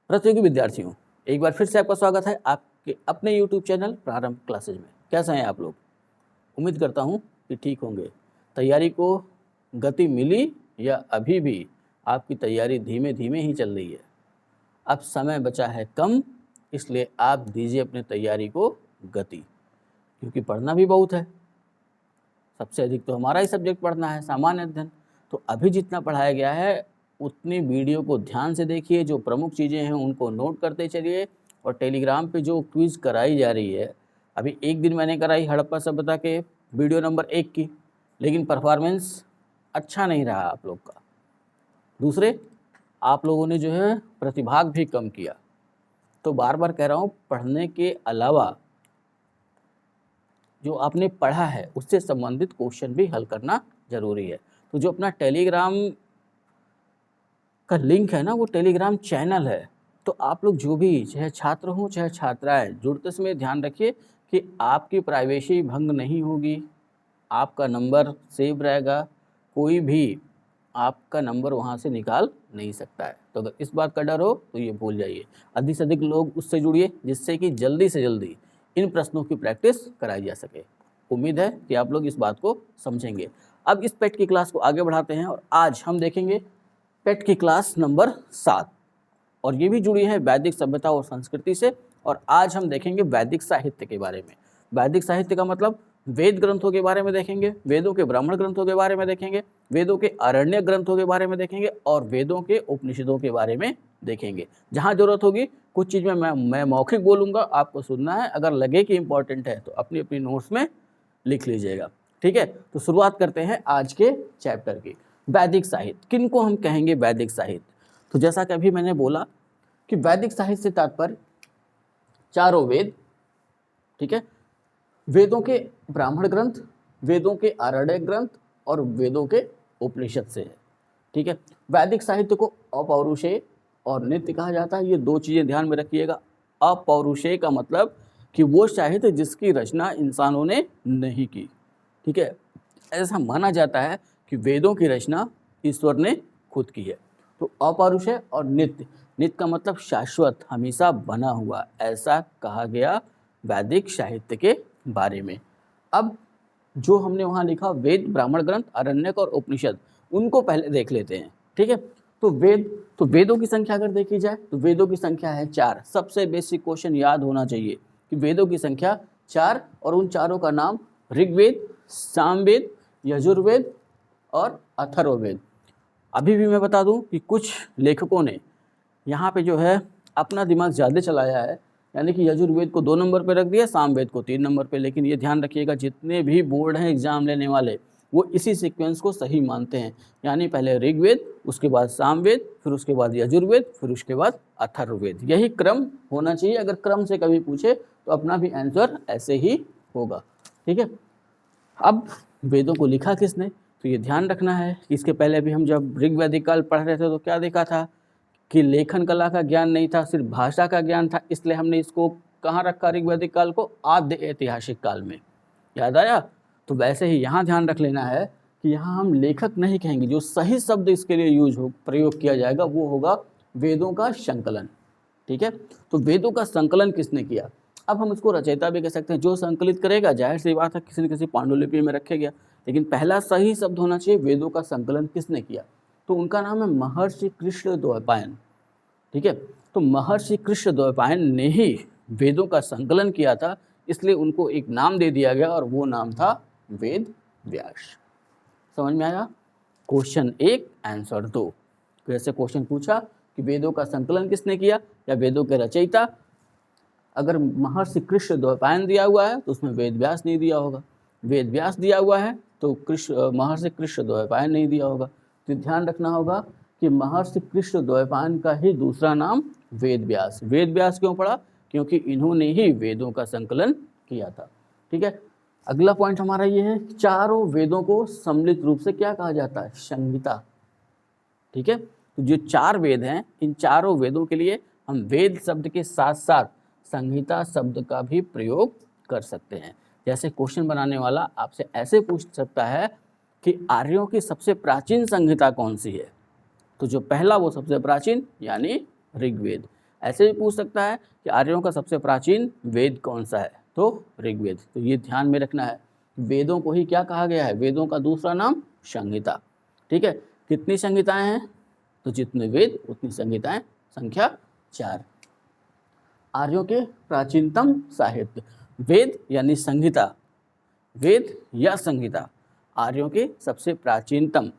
प्रतियोगी विद्यार्थियों, एक बार फिर से आपका स्वागत है आपके अपने YouTube चैनल प्रारंभ क्लासेज में। कैसे हैं आप लोग? उम्मीद करता हूं कि ठीक होंगे। तैयारी को गति मिली या अभी भी आपकी तैयारी धीमे धीमे ही चल रही है? अब समय बचा है कम, इसलिए आप दीजिए अपनी तैयारी को गति, क्योंकि पढ़ना भी बहुत है। सबसे अधिक तो हमारा ही सब्जेक्ट पढ़ना है, सामान्य अध्ययन। तो अभी जितना पढ़ाया गया है उतनी वीडियो को ध्यान से देखिए, जो प्रमुख चीज़ें हैं उनको नोट करते चलिए। और टेलीग्राम पे जो क्विज़ कराई जा रही है, अभी एक दिन मैंने कराई हड़प्पा सभ्यता के वीडियो नंबर 1 की, लेकिन परफॉर्मेंस अच्छा नहीं रहा आप लोग का। दूसरे, आप लोगों ने जो है प्रतिभाग भी कम किया। तो बार बार कह रहा हूँ, पढ़ने के अलावा जो आपने पढ़ा है उससे संबंधित क्वेश्चन भी हल करना ज़रूरी है। तो जो अपना टेलीग्राम का लिंक है ना, वो टेलीग्राम चैनल है। तो आप लोग जो भी, चाहे छात्र हों चाहे छात्राएं, जुड़ते समय ध्यान रखिए कि आपकी प्राइवेसी भंग नहीं होगी, आपका नंबर सेव रहेगा, कोई भी आपका नंबर वहाँ से निकाल नहीं सकता है। तो अगर इस बात का डर हो तो ये भूल जाइए। अधिक से अधिक लोग उससे जुड़िए, जिससे कि जल्दी से जल्दी इन प्रश्नों की प्रैक्टिस कराई जा सके। उम्मीद है कि आप लोग इस बात को समझेंगे। अब इस पेट की क्लास को आगे बढ़ाते हैं और आज हम देखेंगे पेट की क्लास नंबर 7, और ये भी जुड़ी है वैदिक सभ्यता और संस्कृति से। और आज हम देखेंगे वैदिक साहित्य के बारे में। वैदिक साहित्य का मतलब वेद ग्रंथों के बारे में देखेंगे, वेदों के ब्राह्मण ग्रंथों के बारे में देखेंगे, वेदों के आरण्यक ग्रंथों के बारे में देखेंगे और वेदों के उपनिषदों के बारे में देखेंगे। जहाँ जरूरत होगी कुछ चीज़ में मैं मौखिक बोलूँगा, आपको सुनना है। अगर लगे कि इम्पॉर्टेंट है तो अपनी अपनी नोट्स में लिख लीजिएगा, ठीक है। तो शुरुआत करते हैं आज के चैप्टर की। वैदिक साहित्य किनको हम कहेंगे? वैदिक साहित्य, तो जैसा कि अभी मैंने बोला कि वैदिक साहित्य से तात्पर्य चारों वेद, ठीक है, वेदों के ब्राह्मण ग्रंथ, वेदों के आरण्यक ग्रंथ और वेदों के उपनिषद से है, ठीक है। वैदिक साहित्य को अपौरुषेय और नित्य कहा जाता है। ये दो चीज़ें ध्यान में रखिएगा। अपौरुषेय का मतलब कि वो साहित्य जिसकी रचना इंसानों ने नहीं की, ठीक है। ऐसा माना जाता है कि वेदों की रचना ईश्वर ने खुद की है। तो अपौरुषेय और नित्य, नित्य का मतलब शाश्वत, हमेशा बना हुआ, ऐसा कहा गया वैदिक साहित्य के बारे में। अब जो हमने वहाँ लिखा वेद, ब्राह्मण ग्रंथ, आरण्यक और उपनिषद, उनको पहले देख लेते हैं, ठीक है। तो वेदों की संख्या अगर देखी जाए तो वेदों की संख्या है 4। सबसे बेसिक क्वेश्चन याद होना चाहिए कि वेदों की संख्या 4, और उन चारों का नाम ऋग्वेद, सामवेद, यजुर्वेद और अथर्ववेद। अभी भी मैं बता दूं कि कुछ लेखकों ने यहाँ पे जो है अपना दिमाग ज़्यादा चलाया है, यानी कि यजुर्वेद को 2 नंबर पे रख दिया, सामवेद को 3 नंबर पे। लेकिन ये ध्यान रखिएगा, जितने भी बोर्ड हैं एग्जाम लेने वाले, वो इसी सीक्वेंस को सही मानते हैं। यानी पहले ऋग्वेद, उसके बाद सामवेद, फिर उसके बाद यजुर्वेद, फिर उसके बाद अथर्ववेद। यही क्रम होना चाहिए। अगर क्रम से कभी पूछे तो अपना भी आंसर ऐसे ही होगा, ठीक है। अब वेदों को लिखा किसने, तो ये ध्यान रखना है कि इसके पहले भी हम जब ऋग्वैदिक काल पढ़ रहे थे तो क्या देखा था कि लेखन कला का ज्ञान नहीं था, सिर्फ भाषा का ज्ञान था। इसलिए हमने इसको कहाँ रखा, ऋग्वैदिक काल को आद्य ऐतिहासिक काल में। याद आया? तो वैसे ही यहाँ ध्यान रख लेना है कि यहाँ हम लेखक नहीं कहेंगे, जो सही शब्द इसके लिए प्रयोग किया जाएगा वो होगा वेदों का संकलन, ठीक है। तो वेदों का संकलन किसने किया? अब हम उसको रचयिता भी कह सकते हैं। जो संकलित करेगा, जाहिर सी बात है, किसी न किसी पांडुलिपि में रखे गया, लेकिन पहला सही शब्द होना चाहिए वेदों का संकलन किसने किया। तो उनका नाम है महर्षि कृष्णद्वैपायन, ठीक है। तो महर्षि कृष्णद्वैपायन ने ही वेदों का संकलन किया था, इसलिए उनको एक नाम दे दिया गया और वो नाम था वेद व्यास। समझ में आया? Question 1 answer 2। जैसे क्वेश्चन पूछा कि वेदों का संकलन किसने किया या वेदों के रचयिता, अगर महर्षि कृष्णद्वैपायन दिया हुआ है तो उसमें वेद व्यास नहीं दिया होगा, वेद व्यास दिया हुआ है तो महर्षि कृष्णद्वैपायन नहीं दिया होगा। तो ध्यान रखना होगा कि महर्षि कृष्णद्वैपायन का ही दूसरा नाम वेद व्यास। वेद व्यास क्यों पड़ा? क्योंकि इन्होंने ही वेदों का संकलन किया था, ठीक है। अगला पॉइंट हमारा ये है, चारों वेदों को सम्मिलित रूप से क्या कहा जाता है? संहिता, ठीक है। तो जो 4 वेद हैं, इन चारों वेदों के लिए हम वेद शब्द के साथ साथ संहिता शब्द का भी प्रयोग कर सकते हैं। जैसे क्वेश्चन बनाने वाला आपसे ऐसे पूछ सकता है कि आर्यों की सबसे प्राचीन संहिता कौन सी है? तो जो पहला वो सबसे प्राचीन यानी ऋग्वेद। ऐसे भी पूछ सकता है कि आर्यों का सबसे प्राचीन वेद कौन सा है, तो ऋग्वेद। तो ये ध्यान में रखना है, वेदों को ही क्या कहा गया है, वेदों का दूसरा नाम संहिता। ठीक है, कितनी संहिताएं हैं, तो जितने वेद उतनी संहिताएं, संख्या 4। आर्यों के प्राचीनतम साहित्य, वेद यानी संहिता, वेद या संहिता आर्यों के सबसे प्राचीनतम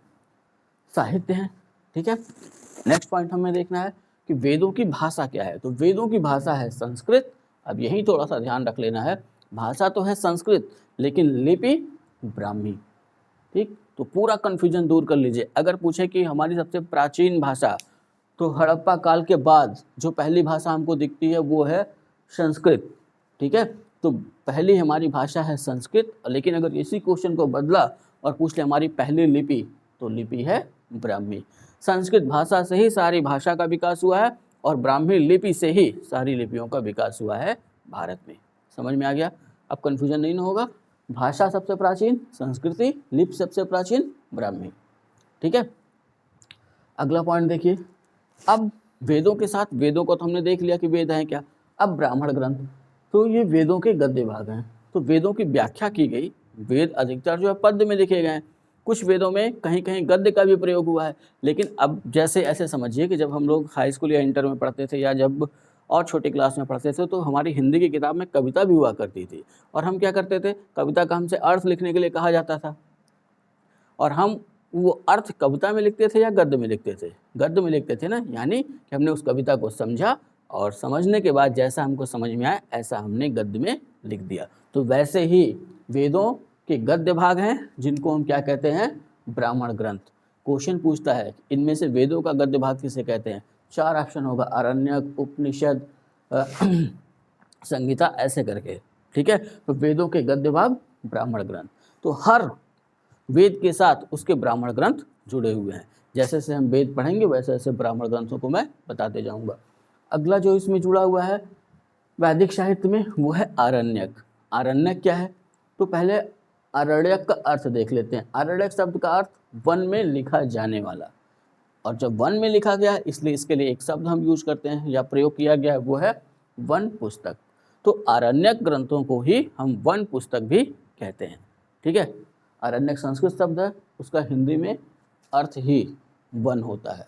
साहित्य हैं। ठीक है, नेक्स्ट पॉइंट हमें देखना है कि वेदों की भाषा क्या है। तो वेदों की भाषा है संस्कृत। अब यही थोड़ा सा ध्यान रख लेना है, भाषा तो है संस्कृत लेकिन लिपि ब्राह्मी। ठीक, तो पूरा कन्फ्यूजन दूर कर लीजिए। अगर पूछे कि हमारी सबसे प्राचीन भाषा, तो हड़प्पा काल के बाद जो पहली भाषा हमको दिखती है वो है संस्कृत। ठीक है, तो पहली हमारी भाषा है संस्कृत, लेकिन अगर इसी क्वेश्चन को बदला और पूछ ले हमारी पहली लिपि, तो लिपि है ब्राह्मी। संस्कृत भाषा से ही सारी भाषा का विकास हुआ है और ब्राह्मी लिपि से ही सारी लिपियों का विकास हुआ है भारत में। समझ में आ गया, अब कन्फ्यूजन नहीं होगा। भाषा सबसे प्राचीन संस्कृति, लिपि सबसे प्राचीन ब्राह्मी। ठीक है, अगला पॉइंट देखिए। अब वेदों के साथ, वेदों को तो हमने देख लिया कि वेद हैं क्या, अब ब्राह्मण ग्रंथ, तो ये वेदों के गद्य भाग हैं। तो वेदों की व्याख्या की गई, वेद अधिकतर जो है पद्य में लिखे गए हैं, कुछ वेदों में कहीं कहीं गद्य का भी प्रयोग हुआ है। लेकिन अब जैसे ऐसे समझिए कि जब हम लोग हाई स्कूल या इंटर में पढ़ते थे या जब और छोटी क्लास में पढ़ते थे, तो हमारी हिंदी की किताब में कविता भी हुआ करती थी, और हम क्या करते थे, कविता का हमसे अर्थ लिखने के लिए कहा जाता था, और हम वो अर्थ कविता में लिखते थे या गद्य में लिखते थे, गद्य में लिखते थे ना, यानी कि हमने उस कविता को समझा और समझने के बाद जैसा हमको समझ में आया ऐसा हमने गद्य में लिख दिया। तो वैसे ही वेदों के गद्य भाग हैं जिनको हम क्या कहते हैं, ब्राह्मण ग्रंथ। क्वेश्चन पूछता है इनमें से वेदों का गद्य भाग किसे कहते हैं, 4 ऑप्शन होगा, आरण्यक, उपनिषद, संहिता, ऐसे करके। ठीक है, तो वेदों के गद्य भाग ब्राह्मण ग्रंथ। तो हर वेद के साथ उसके ब्राह्मण ग्रंथ जुड़े हुए हैं। जैसे जैसे हम वेद पढ़ेंगे वैसे वैसे ब्राह्मण ग्रंथों को मैं बताते जाऊंगा। अगला जो इसमें जुड़ा हुआ है वैदिक साहित्य में वो है आरण्यक। आरण्यक क्या है, तो पहले आरण्यक का अर्थ देख लेते हैं। आरण्यक शब्द का अर्थ वन में लिखा जाने वाला, और जब वन में लिखा गया है इसलिए इसके लिए एक शब्द हम यूज करते हैं या प्रयोग किया गया है, वो है वन पुस्तक। तो आरण्यक ग्रंथों को ही हम वन पुस्तक भी कहते हैं। ठीक है, आरण्यक संस्कृत शब्द है, उसका हिंदी में अर्थ ही वन होता है।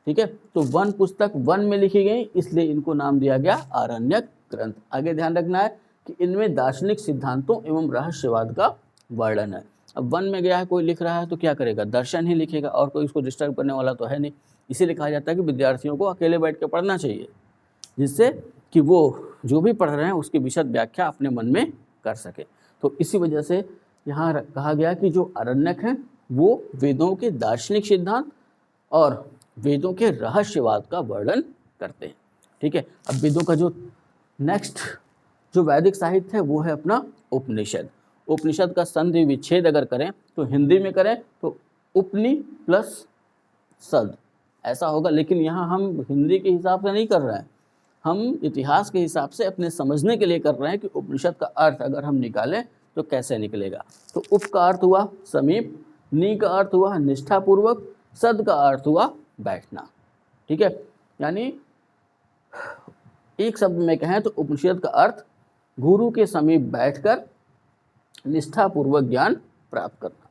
ठीक है, तो वन पुस्तक वन में लिखी गई इसलिए इनको नाम दिया गया आरण्यक ग्रंथ। आगे ध्यान रखना है कि इनमें दार्शनिक सिद्धांतों एवं रहस्यवाद का वर्णन है। अब वन में गया है, कोई लिख रहा है तो क्या करेगा, दर्शन ही लिखेगा, और कोई उसको डिस्टर्ब करने वाला तो है नहीं। इसीलिए कहा जाता है कि विद्यार्थियों को अकेले बैठ के पढ़ना चाहिए, जिससे कि वो जो भी पढ़ रहे हैं उसकी विशद व्याख्या अपने मन में कर सके। तो इसी वजह से यहाँ कहा गया कि जो आरण्यक हैं वो वेदों के दार्शनिक सिद्धांत और वेदों के रहस्यवाद का वर्णन करते हैं। ठीक है, अब वेदों का जो नेक्स्ट जो वैदिक साहित्य है वो है अपना उपनिषद। उपनिषद का संधि विच्छेद अगर करें तो हिंदी में करें तो उपनि प्लस सद ऐसा होगा, लेकिन यहाँ हम हिंदी के हिसाब से नहीं कर रहे हैं, हम इतिहास के हिसाब से अपने समझने के लिए कर रहे हैं कि उपनिषद का अर्थ अगर हम निकालें तो कैसे निकलेगा। तो उप का अर्थ हुआ समीप, नी का अर्थ हुआ निष्ठापूर्वक, सद का अर्थ हुआ बैठना। ठीक है, यानी एक शब्द में कहें तो उपनिषद का अर्थ गुरु के समीप बैठकर निष्ठापूर्वक ज्ञान प्राप्त करना।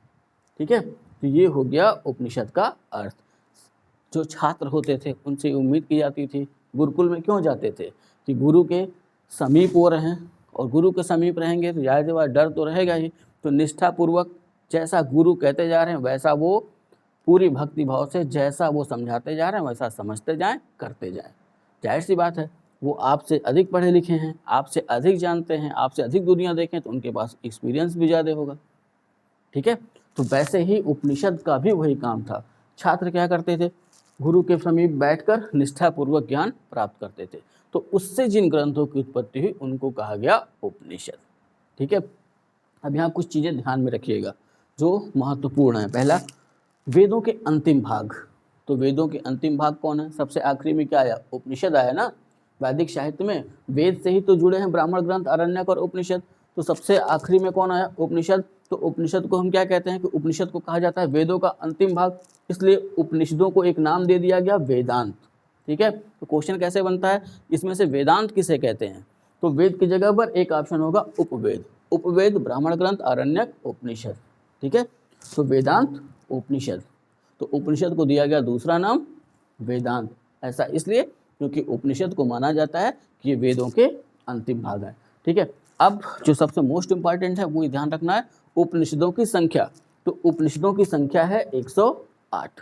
ठीक है, तो ये हो गया उपनिषद का अर्थ। जो छात्र होते थे उनसे उम्मीद की जाती थी, गुरुकुल में क्यों जाते थे कि गुरु के समीप वो रहें, और गुरु के समीप रहेंगे तो जाहिर सी बात डर तो रहेगा ही। तो निष्ठापूर्वक जैसा गुरु कहते जा रहे हैं वैसा वो पूरी भक्ति भाव से जैसा वो समझाते जा रहे हैं वैसा समझते जाएं, करते जाएं। जाहिर सी बात है वो आपसे अधिक पढ़े लिखे हैं, आपसे अधिक जानते हैं, आपसे अधिक दुनिया देखें तो उनके पास एक्सपीरियंस भी ज़्यादा होगा। ठीक है, तो वैसे ही उपनिषद का भी वही काम था। छात्र क्या करते थे, गुरु के समीप बैठकर निष्ठापूर्वक ज्ञान प्राप्त करते थे। तो उससे जिन ग्रंथों की उत्पत्ति हुई उनको कहा गया उपनिषद। ठीक है, अब यहाँ कुछ चीज़ें ध्यान में रखिएगा जो महत्वपूर्ण है। पहला, वेदों के अंतिम भाग। तो वेदों के अंतिम भाग कौन है, सबसे आखिरी में क्या आया, उपनिषद आया ना। वैदिक साहित्य में वेद से ही तो जुड़े हैं ब्राह्मण ग्रंथ, आरण्यक और उपनिषद। तो सबसे आखिरी में कौन आया, उपनिषद। तो उपनिषद को हम क्या कहते हैं कि उपनिषद को कहा जाता है वेदों का अंतिम भाग, इसलिए उपनिषदों को एक नाम दे दिया गया वेदांत। ठीक है। तो क्वेश्चन कैसे बनता है, इसमें से वेदांत किसे कहते हैं, तो वेद की जगह पर एक ऑप्शन होगा उपवेद। उपवेद ब्राह्मण ग्रंथ, आरण्यक, उपनिषद, ठीक है। तो वेदांत, उपनिषद, तो उपनिषद को दिया गया दूसरा नाम वेदांत, ऐसा इसलिए क्योंकि उपनिषद को माना जाता है कि ये वेदों के अंतिम भाग है, ठीक है। अब जो सबसे मोस्ट इंपॉर्टेंट है वो ध्यान रखना है, उपनिषदों की संख्या। तो उपनिषदों की संख्या है 108,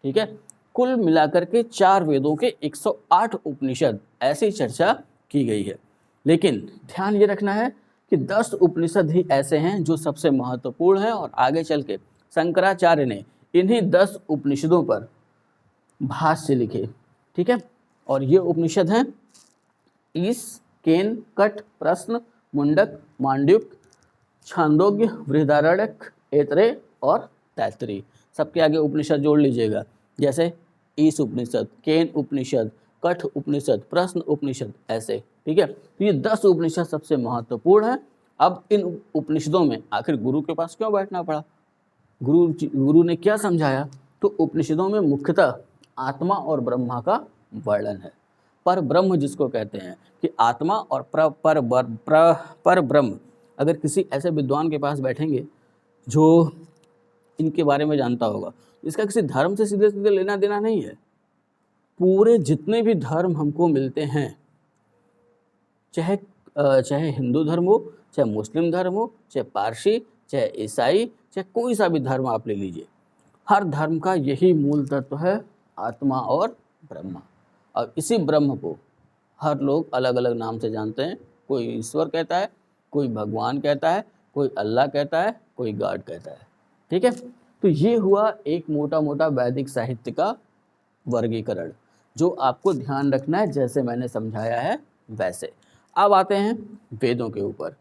ठीक है। कुल मिलाकर के 4 वेदों के 108 उपनिषद, ऐसी चर्चा की गई है। लेकिन ध्यान ये रखना है कि 10 उपनिषद ही ऐसे हैं जो सबसे महत्वपूर्ण हैं, और आगे चल के शंकराचार्य ने इन्हीं 10 उपनिषदों पर भाष्य लिखे, ठीक है। और ये उपनिषद हैं ईश, केन, कठ, प्रश्न, मुंडक, मांड्युक, छांदोग्य, बृहदारण्यक, ऐतरेय और तैत्तिरीय। सबके आगे उपनिषद जोड़ लीजिएगा, जैसे ईश उपनिषद, केन उपनिषद, कठ उपनिषद, प्रश्न उपनिषद, ऐसे, ठीक है। तो ये 10 उपनिषद सबसे महत्वपूर्ण है। अब इन उपनिषदों में आखिर गुरु के पास क्यों बैठना पड़ा, गुरु ने क्या समझाया, तो उपनिषदों में मुख्यतः आत्मा और ब्रह्मा का वर्णन है। पर ब्रह्म जिसको कहते हैं कि आत्मा और पर ब्रह्म, अगर किसी ऐसे विद्वान के पास बैठेंगे जो इनके बारे में जानता होगा, इसका किसी धर्म से सीधे सीधे लेना देना नहीं है। पूरे जितने भी धर्म हमको मिलते हैं, चाहे हिंदू धर्म हो, चाहे मुस्लिम धर्म हो, चाहे पारसी, चाहे ईसाई, चाहे कोई सा भी धर्म आप ले लीजिए, हर धर्म का यही मूल तत्व है, आत्मा और ब्रह्मा। और इसी ब्रह्म को हर लोग अलग अलग नाम से जानते हैं। कोई ईश्वर कहता है, कोई भगवान कहता है, कोई अल्लाह कहता है, कोई गॉड कहता है, ठीक है। तो ये हुआ एक मोटा मोटा वैदिक साहित्य का वर्गीकरण, जो आपको ध्यान रखना है जैसे मैंने समझाया है वैसे। अब आते हैं वेदों के ऊपर,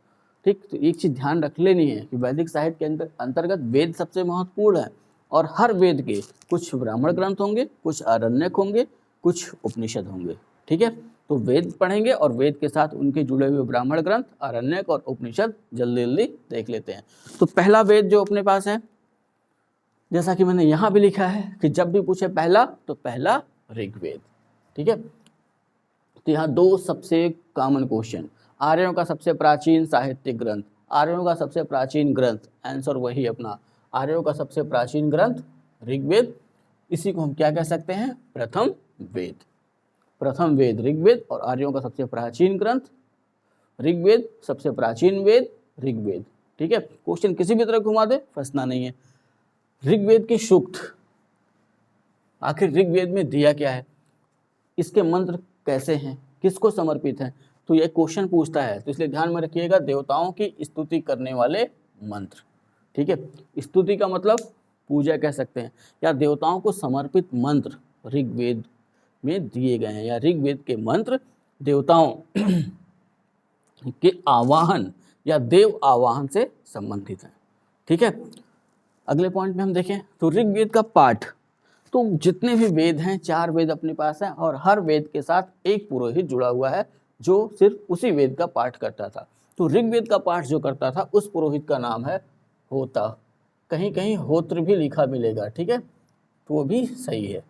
ठीक। तो एक चीज़ ध्यान रख लेनी है कि वैदिक साहित्य के अंतर्गत वेद सबसे महत्वपूर्ण है, और हर वेद के कुछ ब्राह्मण ग्रंथ होंगे, कुछ आरण्यक होंगे, कुछ उपनिषद होंगे, ठीक है। तो वेद पढ़ेंगे और वेद के साथ उनके जुड़े हुए ब्राह्मण ग्रंथ, आरण्यक और उपनिषद जल्दी जल्दी देख लेते हैं। तो पहला वेद जो अपने पास है, जैसा कि मैंने यहाँ भी लिखा है कि जब भी पूछे पहला, तो पहला ऋग्वेद, ठीक है। तो यहाँ 2 सबसे कॉमन क्वेश्चन, आर्यों का सबसे प्राचीन साहित्यिक ग्रंथ, आर्यों का सबसे प्राचीन ग्रंथ, आंसर वही अपना, आर्यों का सबसे प्राचीन ग्रंथ ऋग्वेद। इसी को हम क्या कह सकते हैं, प्रथम वेद। प्रथम वेद ऋग्वेद, और आर्यों का सबसे प्राचीन ग्रंथ ऋग्वेद, सबसे प्राचीन वेद ऋग्वेद, ठीक है। क्वेश्चन किसी भी तरह घुमा दे, फंसना नहीं है। ऋग्वेद के सूक्त, आखिर ऋग्वेद में दिया क्या है, इसके मंत्र कैसे हैं, किसको समर्पित हैं, तो ये क्वेश्चन पूछता है। तो इसलिए ध्यान में रखिएगा, देवताओं की स्तुति करने वाले मंत्र, ठीक है। स्तुति का मतलब पूजा कह सकते हैं, या देवताओं को समर्पित मंत्र ऋग्वेद में दिए गए हैं, या ऋग्वेद के मंत्र देवताओं के आवाहन या देव आवाहन से संबंधित हैं, ठीक है। अगले पॉइंट में हम देखें तो ऋग्वेद का पाठ, तो जितने भी वेद हैं, 4 वेद अपने पास हैं, और हर वेद के साथ एक पुरोहित जुड़ा हुआ है जो सिर्फ उसी वेद का पाठ करता था। तो ऋग्वेद का पाठ जो करता था उस पुरोहित का नाम है होता, कहीं कहीं होत्र भी लिखा मिलेगा, ठीक है, तो वो भी सही है।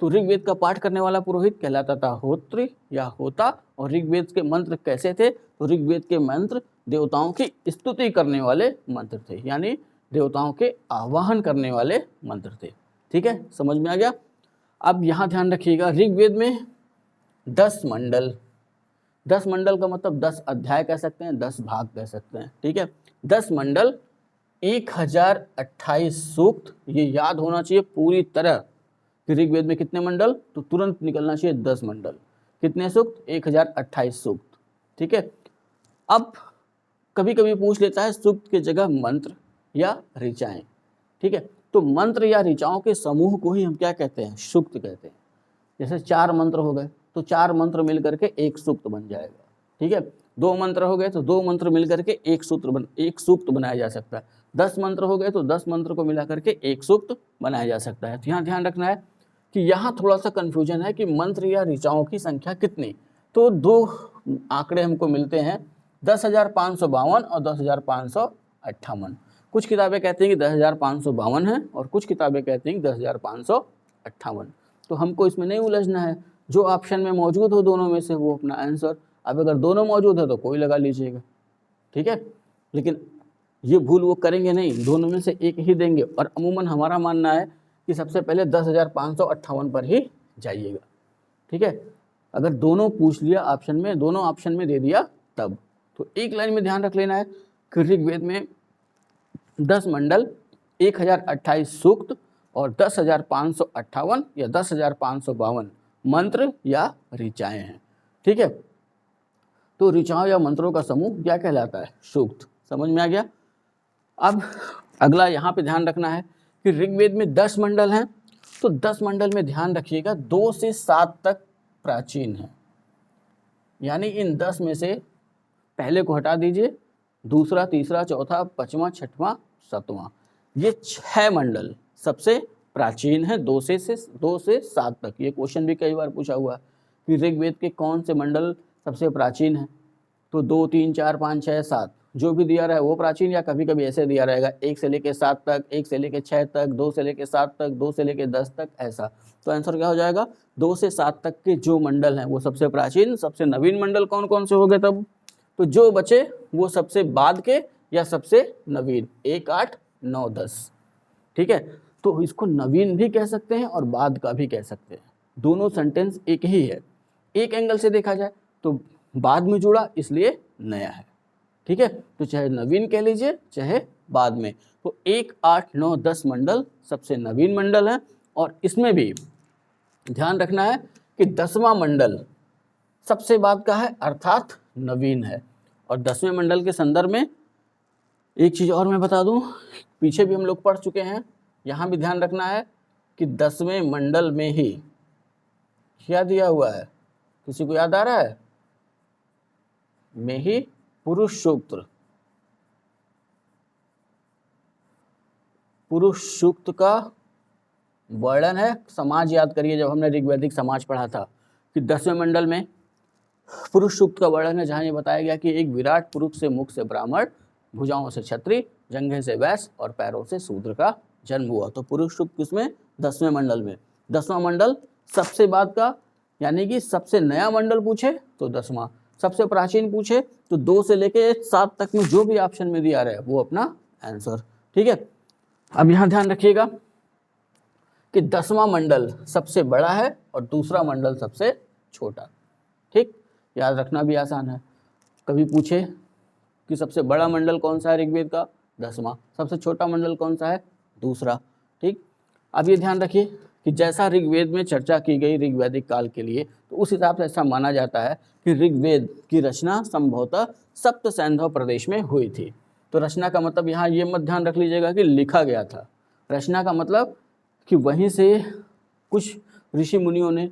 तो ऋग्वेद का पाठ करने वाला पुरोहित कहलाता था होत्र या होता। और ऋग्वेद के मंत्र कैसे थे, तो ऋग्वेद के मंत्र देवताओं की स्तुति करने वाले मंत्र थे, यानी देवताओं के आवाहन करने वाले मंत्र थे, ठीक है, समझ में आ गया। अब यहाँ ध्यान रखिएगा, ऋग्वेद में 10 मंडल, 10 मंडल का मतलब 10 अध्याय कह सकते हैं, 10 भाग कह सकते हैं, ठीक है। 10 मंडल, 1028 सूक्त, ये याद होना चाहिए पूरी तरह कि ऋग्वेद में कितने मंडल, तो तुरंत निकलना चाहिए 10 मंडल, कितने सूक्त, 1028 सूक्त, ठीक है। अब कभी कभी पूछ लेता है सूक्त की जगह मंत्र या ऋचाएं, ठीक है। तो मंत्र या ऋचाओं के समूह को ही हम क्या कहते हैं, सूक्त कहते हैं। जैसे 4 मंत्र हो गए तो 4 मंत्र मिल करके एक सूक्त बन जाएगा, ठीक है। 2 मंत्र हो गए तो 2 मंत्र मिल करके एक सूक्त बनाया जा सकता है। 10 मंत्र हो गए तो 10 मंत्र को मिला करके एक सूक्त बनाया जा सकता है। तो यहाँ ध्यान रखना है कि यहाँ थोड़ा सा कन्फ्यूजन है कि मंत्र या ऋचाओं की संख्या कितनी। तो 2 आंकड़े हमको मिलते हैं, 10,552 और 10,558। कुछ किताबें कहती हैं कि 10,552 है और कुछ किताबें कहती हैं कि 10,558। तो हमको इसमें नहीं उलझना है, जो ऑप्शन में मौजूद हो दोनों में से वो अपना आंसर। अब अगर दोनों मौजूद है तो कोई लगा लीजिएगा, ठीक है। लेकिन ये भूल वो करेंगे नहीं, दोनों में से एक ही देंगे। और अमूमन हमारा मानना है कि सबसे पहले 10,558 पर ही जाइएगा, ठीक है। अगर दोनों पूछ लिया ऑप्शन में, दोनों ऑप्शन में दे दिया तब, तो एक लाइन में ध्यान रख लेना है कि ऋग्वेद में 10 मंडल, 1028 सूक्त और 10,558 या 10,552 मंत्र या ऋचाएँ हैं, ठीक है। तो ऋचाओं या मंत्रों का समूह क्या कहलाता है? सूक्त। समझ में आ गया। अब अगला यहाँ पे ध्यान रखना है कि ऋग्वेद में 10 मंडल हैं, तो 10 मंडल में ध्यान रखिएगा 2 से 7 तक प्राचीन है, यानी इन 10 में से पहले को हटा दीजिए, दूसरा, तीसरा, चौथा, पांचवा, छठवां, सातवां, ये 6 मंडल सबसे प्राचीन है, 2 से 7 तक। ये क्वेश्चन भी कई बार पूछा हुआ है कि ऋग्वेद के कौन से मंडल सबसे प्राचीन है, तो 2, 3, 4, 5, 6, 7 जो भी दिया रहा है वो प्राचीन, या कभी कभी ऐसे दिया रहेगा 1 से लेके 7 तक, 1 से लेके 6 तक, 2 से लेके 7 तक, 2 से लेके 10 तक, ऐसा। तो आंसर क्या हो जाएगा? 2 से 7 तक के जो मंडल हैं वो सबसे प्राचीन। सबसे नवीन मंडल कौन कौन से हो गए तब? तो जो बचे वो सबसे बाद के या सबसे नवीन, 1, 8, 9, 10, ठीक है। तो इसको नवीन भी कह सकते हैं और बाद का भी कह सकते हैं, दोनों सेंटेंस एक ही है। एक एंगल से देखा जाए तो बाद में जुड़ा इसलिए नया है, ठीक है। तो चाहे नवीन कह लीजिए चाहे बाद में। तो 1, 8, 9, 10 मंडल सबसे नवीन मंडल है। और इसमें भी ध्यान रखना है कि 10वां मंडल सबसे बाद का है अर्थात नवीन है। और 10वें मंडल के संदर्भ में एक चीज़ और मैं बता दूं, पीछे भी हम लोग पढ़ चुके हैं, यहाँ भी ध्यान रखना है कि 10वें मंडल में ही क्या दिया हुआ है, किसी को याद आ रहा है? में ही पुरुष सूक्त, पुरुष सूक्त का वर्णन है। समाज याद करिए, जब हमने ऋग्वैदिक समाज पढ़ा था कि 10वें मंडल में पुरुष सूक्त का वर्णन है, जहाँ ये बताया गया कि एक विराट पुरुष से मुख से ब्राह्मण, भुजाओं से क्षत्रिय, जंघे से वैश्य और पैरों से शूद्र का जन्म हुआ। तो पुरुष सूक्त किसमें? 10वें मंडल में। 10वां मंडल सबसे बाद का, यानी कि सबसे नया मंडल पूछे तो 10वां, सबसे प्राचीन पूछे तो 2 से लेके 7 तक में जो भी ऑप्शन में दिया रहा है वो अपना आंसर, ठीक है। अब यहाँ ध्यान रखिएगा कि 10वां मंडल सबसे बड़ा है और दूसरा मंडल सबसे छोटा, ठीक। याद रखना भी आसान है। कभी पूछे कि सबसे बड़ा मंडल कौन सा है ऋग्वेद का? 10वां। सबसे छोटा मंडल कौन सा है? दूसरा, ठीक। अब ये ध्यान रखिए कि जैसा ऋग्वेद में चर्चा की गई ऋग्वैदिक काल के लिए, तो उस हिसाब से ऐसा माना जाता है कि ऋग्वेद की रचना संभवतः सप्त सैंधव प्रदेश में हुई थी। तो रचना का मतलब यहाँ ये मत ध्यान रख लीजिएगा कि लिखा गया था। रचना का मतलब कि वहीं से कुछ ऋषि मुनियों ने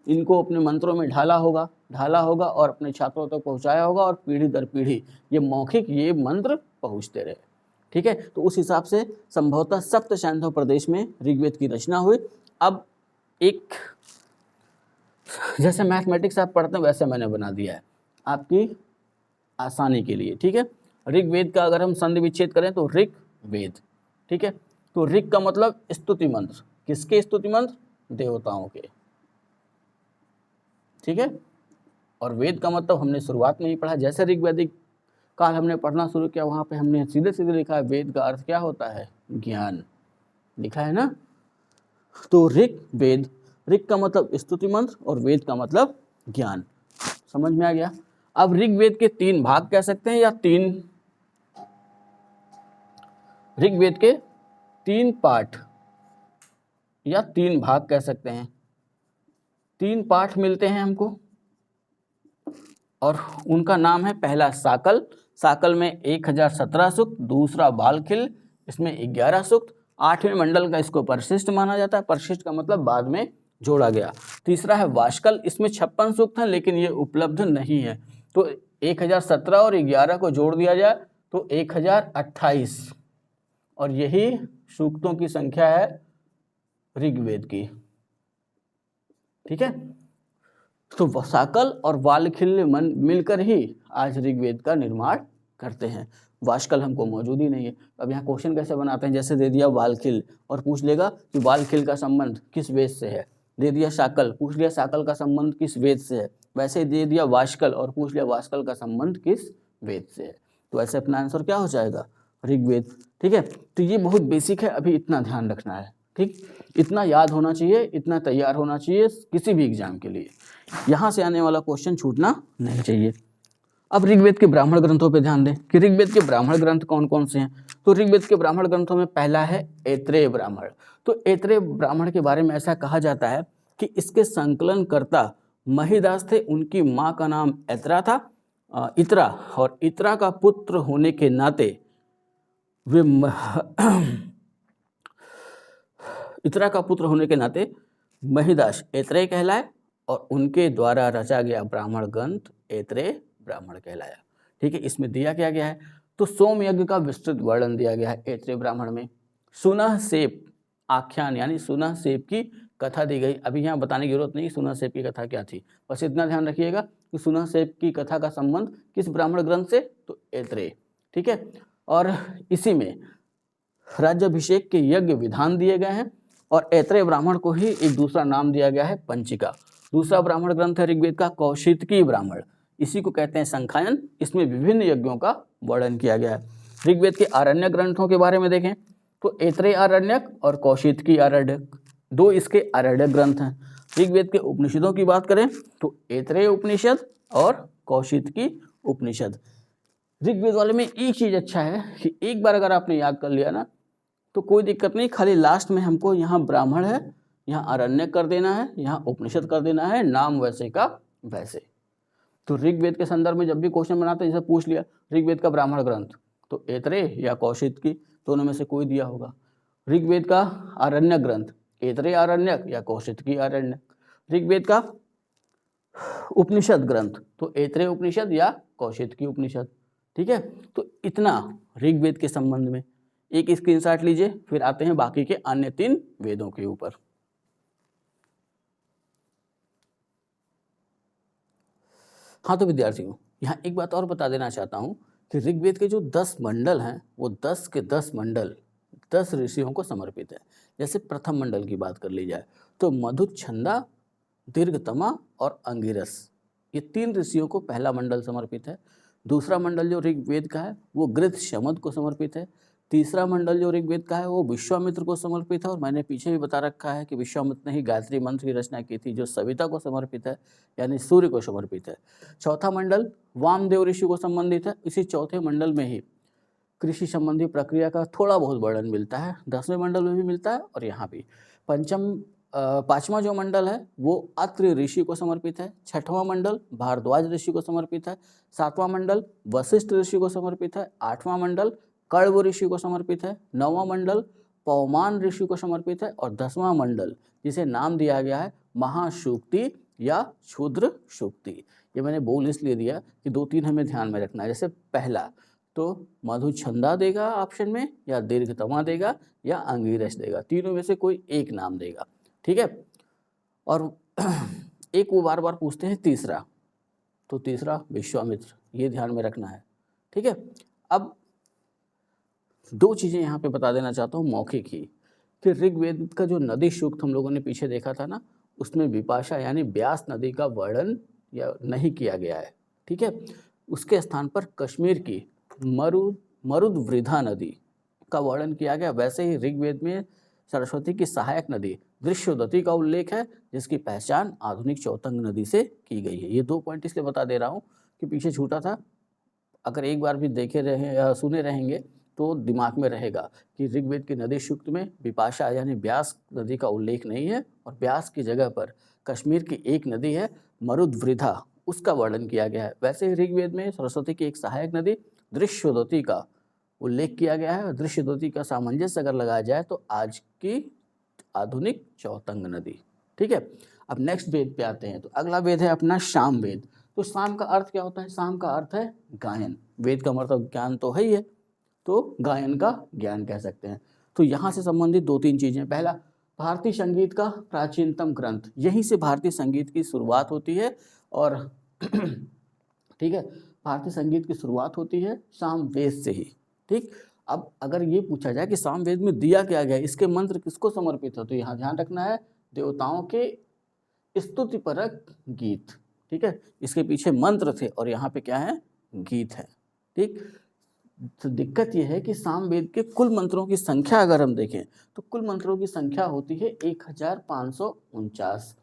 इनको अपने मंत्रों में ढाला होगा और अपने छात्रों तक पहुँचाया होगा, और पीढ़ी दर पीढ़ी ये मौखिक ये मंत्र पहुँचते रहे, ठीक है। तो उस हिसाब से संभवतः सप्त सैंधव प्रदेश में ऋग्वेद की रचना हुई। अब एक जैसे मैथमेटिक्स आप पढ़ते हैं वैसे मैंने बना दिया है आपकी आसानी के लिए, ठीक है। ऋग्वेद का अगर हम संधि विच्छेद करें तो ऋग वेद, ठीक है। तो ऋग का मतलब स्तुति मंत्र, किसके स्तुति मंत्र? देवताओं के, ठीक है। और वेद का मतलब हमने शुरुआत में ही पढ़ा, जैसे ऋग्वैदिक काल हमने पढ़ना शुरू किया वहाँ पे हमने सीधे सीधे लिखा है वेद का अर्थ क्या होता है? ज्ञान, लिखा है ना। तो ऋग वेद, ऋग का मतलब स्तुति मंत्र और वेद का मतलब ज्ञान। समझ में आ गया। अब ऋग्वेद के 3 भाग कह सकते हैं, या 3 ऋग्वेद के 3 पाठ या 3 भाग कह सकते हैं। 3 पाठ मिलते हैं हमको और उनका नाम है, पहला साकल, साकल में 1017 सूक्त, दूसरा बालखिल, इसमें 11 सूक्त, 8वें मंडल का इसको परिशिष्ट माना जाता है, परिशिष्ट का मतलब बाद में जोड़ा गया। तीसरा है वाष्कल, इसमें 56 सूक्त हैं लेकिन ये उपलब्ध नहीं है, तो 1017 और 11 को जोड़ दिया जाए तो 1028, और यही सूक्तों की संख्या है ऋग्वेद की, ठीक है। तो साकल और वालखिल मिलकर ही आज ऋग्वेद का निर्माण करते हैं। वाष्कल हमको मौजूद ही नहीं है। अब यहाँ क्वेश्चन कैसे बनाते हैं, जैसे दे दिया वालखिल और पूछ लेगा कि वालखिल का संबंध किस वेद से है, दे दिया शाकल, पूछ लिया शाकल का संबंध किस वेद से है, वैसे ही दे दिया वाष्कल और पूछ लिया वाष्कल का संबंध किस वेद से है। तो ऐसे अपना आंसर क्या हो जाएगा, ऋग्वेद। ठीक है, तो ये बहुत बेसिक है, अभी इतना ध्यान रखना है। ठीक, इतना याद होना चाहिए, इतना तैयार होना चाहिए किसी भी एग्जाम के लिए, यहाँ से आने वाला क्वेश्चन छूटना नहीं चाहिए। अब ऋग्वेद के ब्राह्मण ग्रंथों पे ध्यान दें कि ऋग्वेद के ब्राह्मण ग्रंथ कौन कौन से हैं। तो ऋग्वेद के ब्राह्मण ग्रंथों में पहला है ऐत्रेय ब्राह्मण। तो ऐत्रेय ब्राह्मण के बारे में ऐसा कहा जाता है कि इसके संकलनकर्ता महिदास थे, उनकी माँ का नाम ऐत्रा था, इत्रा, और इत्रा का पुत्र होने के नाते वे इत्रा का पुत्र होने के नाते महिदास ऐत्रेय कहलाए और उनके द्वारा रचा गया ब्राह्मण ग्रंथ ऐत्रेय ब्राह्मण कहलाया। ठीक है, इसमें दिया क्या गया है, तो सोम यज्ञ का विस्तृत वर्णन दिया गया है ऐत्रेय ब्राह्मण में। सुनह सेप आख्यान यानी सुनह सेप की कथा दी गई। अभी यहाँ बताने की जरूरत नहीं सुनह सेप की कथा क्या थी, बस इतना ध्यान रखिएगा कि सुनह सेप की कथा का संबंध किस ब्राह्मण ग्रंथ से, तो ऐत्रेय। ठीक है, और इसी में राज्याभिषेक के यज्ञ विधान दिए गए हैं और ऐत्रेय ब्राह्मण को ही एक दूसरा नाम दिया गया है पंचिका। दूसरा ब्राह्मण ग्रंथ है ऋग्वेद का कौशितकी ब्राह्मण, इसी को कहते हैं संखायन। इसमें विभिन्न यज्ञों का वर्णन किया गया है। ऋग्वेद के आरण्य ग्रंथों के बारे में देखें तो ऐत्रेय आरण्यक और कौशितकी आरण्यक, दो इसके आरण्य ग्रंथ हैं। ऋग्वेद के उपनिषदों की बात करें तो ऐत्रेय उपनिषद और कौशितकी उपनिषद। ऋग्वेद वाले में एक चीज अच्छा है कि एक बार अगर आपने याद कर लिया ना तो कोई दिक्कत नहीं, खाली लास्ट में हमको यहाँ ब्राह्मण है, यहाँ आरण्यक कर देना है, यहाँ उपनिषद कर देना है, नाम वैसे का वैसे। तो ऋग्वेद के संदर्भ में जब भी क्वेश्चन बनाते हैं जैसे पूछ लिया ऋग्वेद का ब्राह्मण ग्रंथ, तो ऐत्रेय या कौशितकी दोनों में से कोई दिया होगा। ऋग्वेद का आरण्य ग्रंथ ऐत्रेय आरण्यक या कौशितकी आरण्यक। ऋग्वेद का उपनिषद ग्रंथ तो ऐत्रेय उपनिषद या कौशितकी उपनिषद। ठीक है, तो इतना ऋग्वेद के संबंध में। एक स्क्रीनशॉट लीजिए, फिर आते हैं बाकी के अन्य 3 वेदों के ऊपर। हाँ तो विद्यार्थियों, यहाँ एक बात और बता देना चाहता हूँ कि ऋग्वेद के जो 10 मंडल हैं वो 10 के 10 मंडल 10 ऋषियों को समर्पित है। जैसे प्रथम मंडल की बात कर ली जाए तो मधुच्छंदा, दीर्घतमा और अंगिरस, ये 3 ऋषियों को पहला मंडल समर्पित है। दूसरा मंडल जो ऋग्वेद का है वो गृध शमद को समर्पित है। तीसरा मंडल जो ऋग्वेद का है वो विश्वामित्र को समर्पित है, और मैंने पीछे भी बता रखा है कि विश्वामित्र ने ही गायत्री मंत्र की रचना की थी जो सविता को समर्पित है यानी सूर्य को समर्पित है। चौथा मंडल वामदेव ऋषि को संबंधित है। इसी चौथे मंडल में ही कृषि संबंधी प्रक्रिया का थोड़ा बहुत वर्णन मिलता है, 10वें मंडल में भी मिलता है और यहाँ भी। पांचवा जो मंडल है वो अत्रि ऋषि को समर्पित है। छठवां मंडल भारद्वाज ऋषि को समर्पित है। सातवां मंडल वशिष्ठ ऋषि को समर्पित है। आठवां मंडल कण्व ऋषि को समर्पित है। नौवां मंडल पौमान ऋषि को समर्पित है और 10वां मंडल जिसे नाम दिया गया है महासूक्ति या क्षुद्र सूक्ति। ये मैंने बोल इसलिए दिया कि 2-3 हमें ध्यान में रखना है। जैसे पहला तो मधुच्छंदा देगा ऑप्शन में, या दीर्घतमा देगा, या अंगिरस देगा, तीनों में से कोई एक नाम देगा। ठीक है, और एक वो बार बार पूछते हैं तीसरा, तो तीसरा विश्वामित्र, ये ध्यान में रखना है। ठीक है, अब 2 चीज़ें यहाँ पे बता देना चाहता हूँ मौखिक ही कि ऋग्वेद का जो नदी सूक्त हम लोगों ने पीछे देखा था ना, उसमें विपाशा यानी ब्यास नदी का वर्णन या नहीं किया गया है। ठीक है, उसके स्थान पर कश्मीर की मरुदवृधा नदी का वर्णन किया गया। वैसे ही ऋग्वेद में सरस्वती की सहायक नदी दृश्योदती का उल्लेख है, जिसकी पहचान आधुनिक चौतंग नदी से की गई है। ये 2 पॉइंट इसलिए बता दे रहा हूँ कि पीछे छूटा था, अगर एक बार भी देखे रहे या सुने रहेंगे तो दिमाग में रहेगा कि ऋग्वेद की नदी सूक्त में विपाशा यानी ब्यास नदी का उल्लेख नहीं है, और ब्यास की जगह पर कश्मीर की एक नदी है मरुदवृधा, उसका वर्णन किया गया है। वैसे ही ऋग्वेद में सरस्वती की एक सहायक नदी दृश्योदती का उल्लेख किया गया है। दृश्योदती का सामंजस्य अगर लगाया जाए तो आज की आधुनिक चौतंग नदी। ठीक है, अब नेक्स्ट वेद पे आते हैं। तो अगला वेद है अपना साम वेद। तो साम का अर्थ क्या होता है? साम का अर्थ है गायन। वेद का मतलब ज्ञान तो है ही है, तो गायन का ज्ञान कह सकते हैं। तो यहाँ से संबंधित 2-3 चीजें। पहला, भारतीय संगीत का प्राचीनतम ग्रंथ, यहीं से भारतीय संगीत की शुरुआत होती है। और ठीक है, भारतीय संगीत की शुरुआत होती है सामवेद से ही। ठीक, अब अगर ये पूछा जाए कि सामवेद में दिया क्या गया, इसके मंत्र किसको समर्पित है, तो यहाँ ध्यान रखना है देवताओं के स्तुतिपरक गीत। ठीक है, इसके पीछे मंत्र थे और यहाँ पे क्या है, गीत है। ठीक, तो दिक्कत यह है कि सामवेद के कुल मंत्रों की संख्या अगर हम देखें तो कुल मंत्रों की संख्या होती है 1549।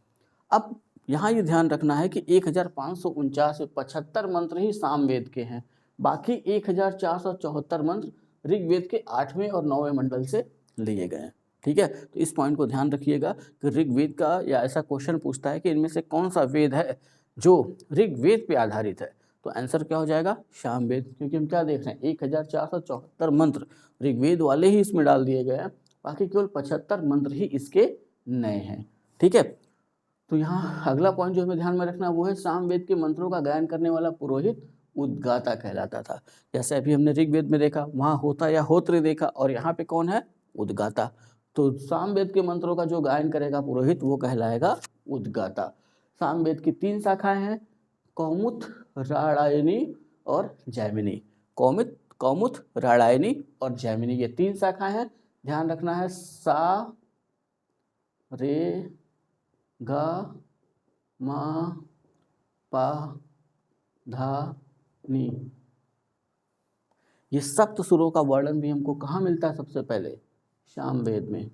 अब यहाँ ये ध्यान रखना है कि 1549 में 75 मंत्र ही सामवेद के हैं, बाकी 1474 मंत्र ऋग्वेद के 8वें और 9वें मंडल से लिए गए हैं। ठीक है, तो इस पॉइंट को ध्यान रखिएगा कि ऋग्वेद का या ऐसा क्वेश्चन पूछता है कि इनमें से कौन सा वेद है जो ऋग्वेद पे आधारित है, तो आंसर क्या हो जाएगा, सामवेद। क्योंकि हम क्या देख रहे हैं, 1474 मंत्र ऋग्वेद वाले ही इसमें डाल दिए गए हैं, बाकी केवल 75 मंत्र ही इसके नए हैं। ठीक है, तो यहाँ अगला पॉइंट जो हमें ध्यान में रखना वो है सामवेद के मंत्रों का गायन करने वाला पुरोहित उद्गाता कहलाता था। जैसे अभी हमने ऋग्वेद में देखा, वहाँ होता या होत्र देखा, और यहाँ पे कौन है, उद्गाता। तो सामवेद के मंत्रों का जो गायन करेगा पुरोहित वो कहलाएगा उद्गाता। सामवेद की 3 शाखाएं हैं, कौमुद, राणायनी और जैमिनी। कौमुद, राणायनी और जैमिनी, ये 3 शाखाएं हैं। ध्यान रखना है, सा रे गा मा पा धा नी, ये सप्त सुरों का वर्णन भी हमको कहाँ मिलता है, सबसे पहले सामवेद में।